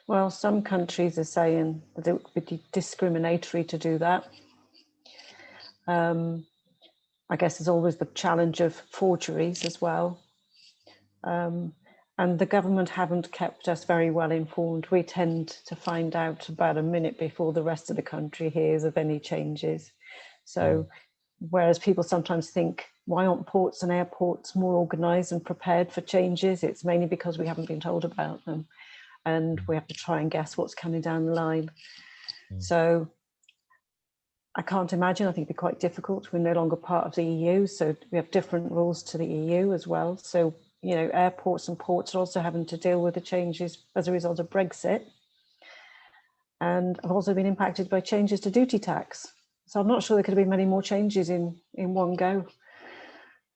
Well, some countries are saying that it would be discriminatory to do that. I guess there's always the challenge of forgeries as well. And the government haven't kept us very well informed. We tend to find out about a minute before the rest of the country hears of any changes. So whereas people sometimes think, why aren't ports and airports more organised and prepared for changes? It's mainly because we haven't been told about them. And we have to try and guess what's coming down the line. So I can't imagine. I think it'd be quite difficult. We're no longer part of the EU, so we have different rules to the EU as well. So, you know, airports and ports are also having to deal with the changes as a result of Brexit. And I've also been impacted by changes to duty tax. So I'm not sure there could have been many more changes in one go.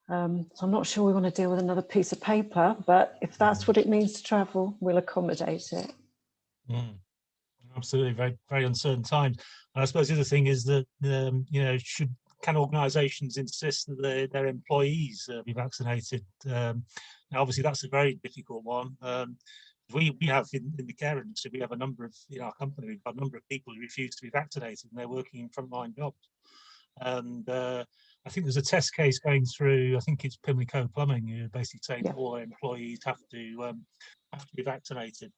So I'm not sure we want to deal with another piece of paper, but if that's what it means to travel, we'll accommodate it. Absolutely, very, very uncertain times. And I suppose the other thing is that, you know, can organisations insist that their employees be vaccinated? Now, obviously, that's a very difficult one. We have in the care industry, we have a number of, in our company, we've got a number of people who refuse to be vaccinated, and they're working in frontline jobs. And I think there's a test case going through. I think it's Pimlico Plumbing, who are basically saying that all their employees have to be vaccinated.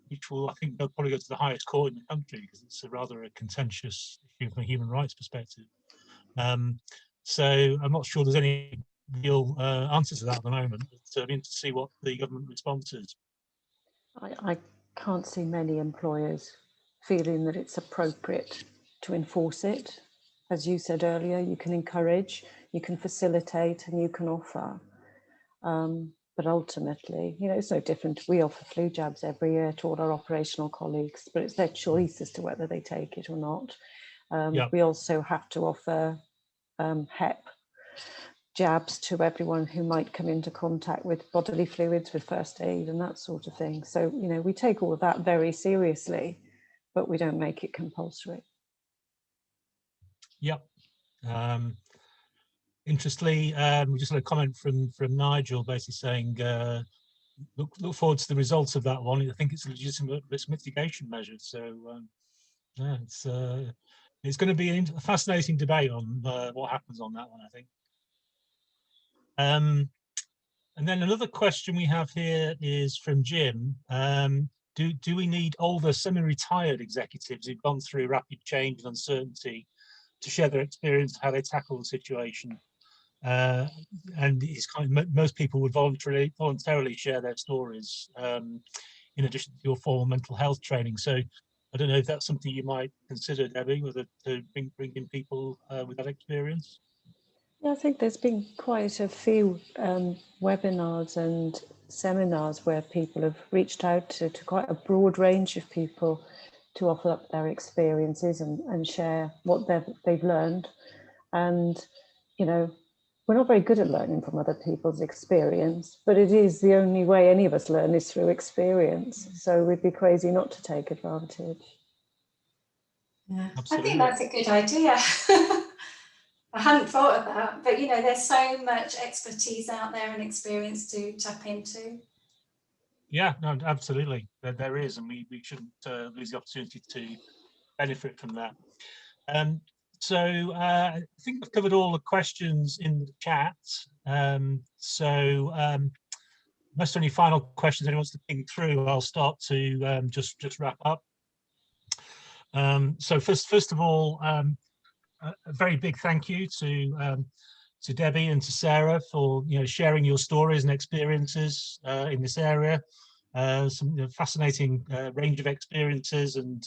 Which will, I think, they'll probably go to the highest court in the country because it's a rather contentious issue from a human rights perspective. So I'm not sure there's any real answer to that at the moment. But I'm interested to see what the government response is. I can't see many employers feeling that it's appropriate to enforce it. As you said earlier, you can encourage, you can facilitate, and you can offer. But ultimately, you know, it's no different. We offer flu jabs every year to all our operational colleagues, but it's their choice as to whether they take it or not. We also have to offer HEP jabs to everyone who might come into contact with bodily fluids, with first aid and that sort of thing. So, you know, we take all of that very seriously, but we don't make it compulsory. Yep. Interestingly, we just had a comment from Nigel, basically saying, look forward to the results of that one. I think it's a legitimate risk mitigation measure. So yeah, it's going to be a fascinating debate on what happens on that one, I think. And then another question we have here is from Jim. Do we need older semi-retired executives who've gone through rapid change and uncertainty to share their experience of how they tackle the situation? And it's kind of, most people would voluntarily share their stories in addition to your formal mental health training. So I don't know if that's something you might consider, Debbie, whether to bring in people with that experience. Yeah, I think there's been quite a few webinars and seminars where people have reached out to quite a broad range of people to offer up their experiences and share what they've learned. And, you know, we're not very good at learning from other people's experience, but it is the only way any of us learn is through experience. So we'd be crazy not to take advantage. Yeah, absolutely. I think that's a good idea. I hadn't thought of that, but you know, there's so much expertise out there and experience to tap into. Yeah, no, absolutely. There is, and we shouldn't lose the opportunity to benefit from that. So I think I've covered all the questions in the chat. Unless there are any final questions anyone wants to ping through, I'll start to just wrap up. So first of all, a very big thank you to Debbie and to Sarah for sharing your stories and experiences in this area. Some fascinating range of experiences, and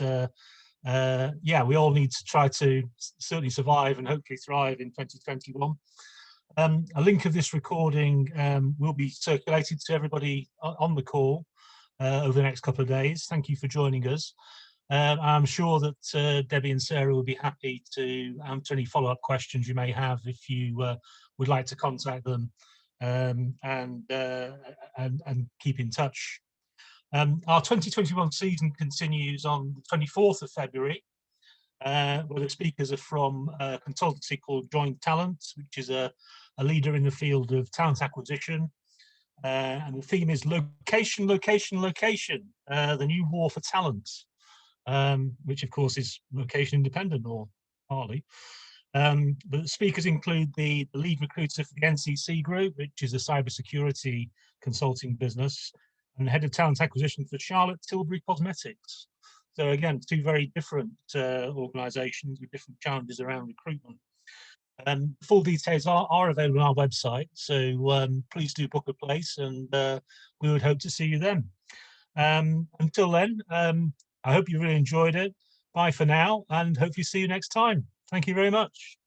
yeah, we all need to try to certainly survive and hopefully thrive in 2021. A link of this recording will be circulated to everybody on the call over the next couple of days. Thank you for joining us. I'm sure that Debbie and Sarah will be happy to answer any follow-up questions you may have if you would like to contact them and keep in touch. Our 2021 season continues on the 24th of February, where the speakers are from a consultancy called Joint Talent, which is a leader in the field of talent acquisition, and the theme is location, location, location, the new war for talent, which of course is location independent or partly. The speakers include the lead recruiter for the NCC Group, which is a cybersecurity consulting business, and the head of talent acquisition for Charlotte Tilbury Cosmetics. So again, two very different organisations with different challenges around recruitment. Full details are available on our website, so please do book a place, and we would hope to see you then. Until then, I hope you really enjoyed it. Bye for now, and hope you see you next time. Thank you very much.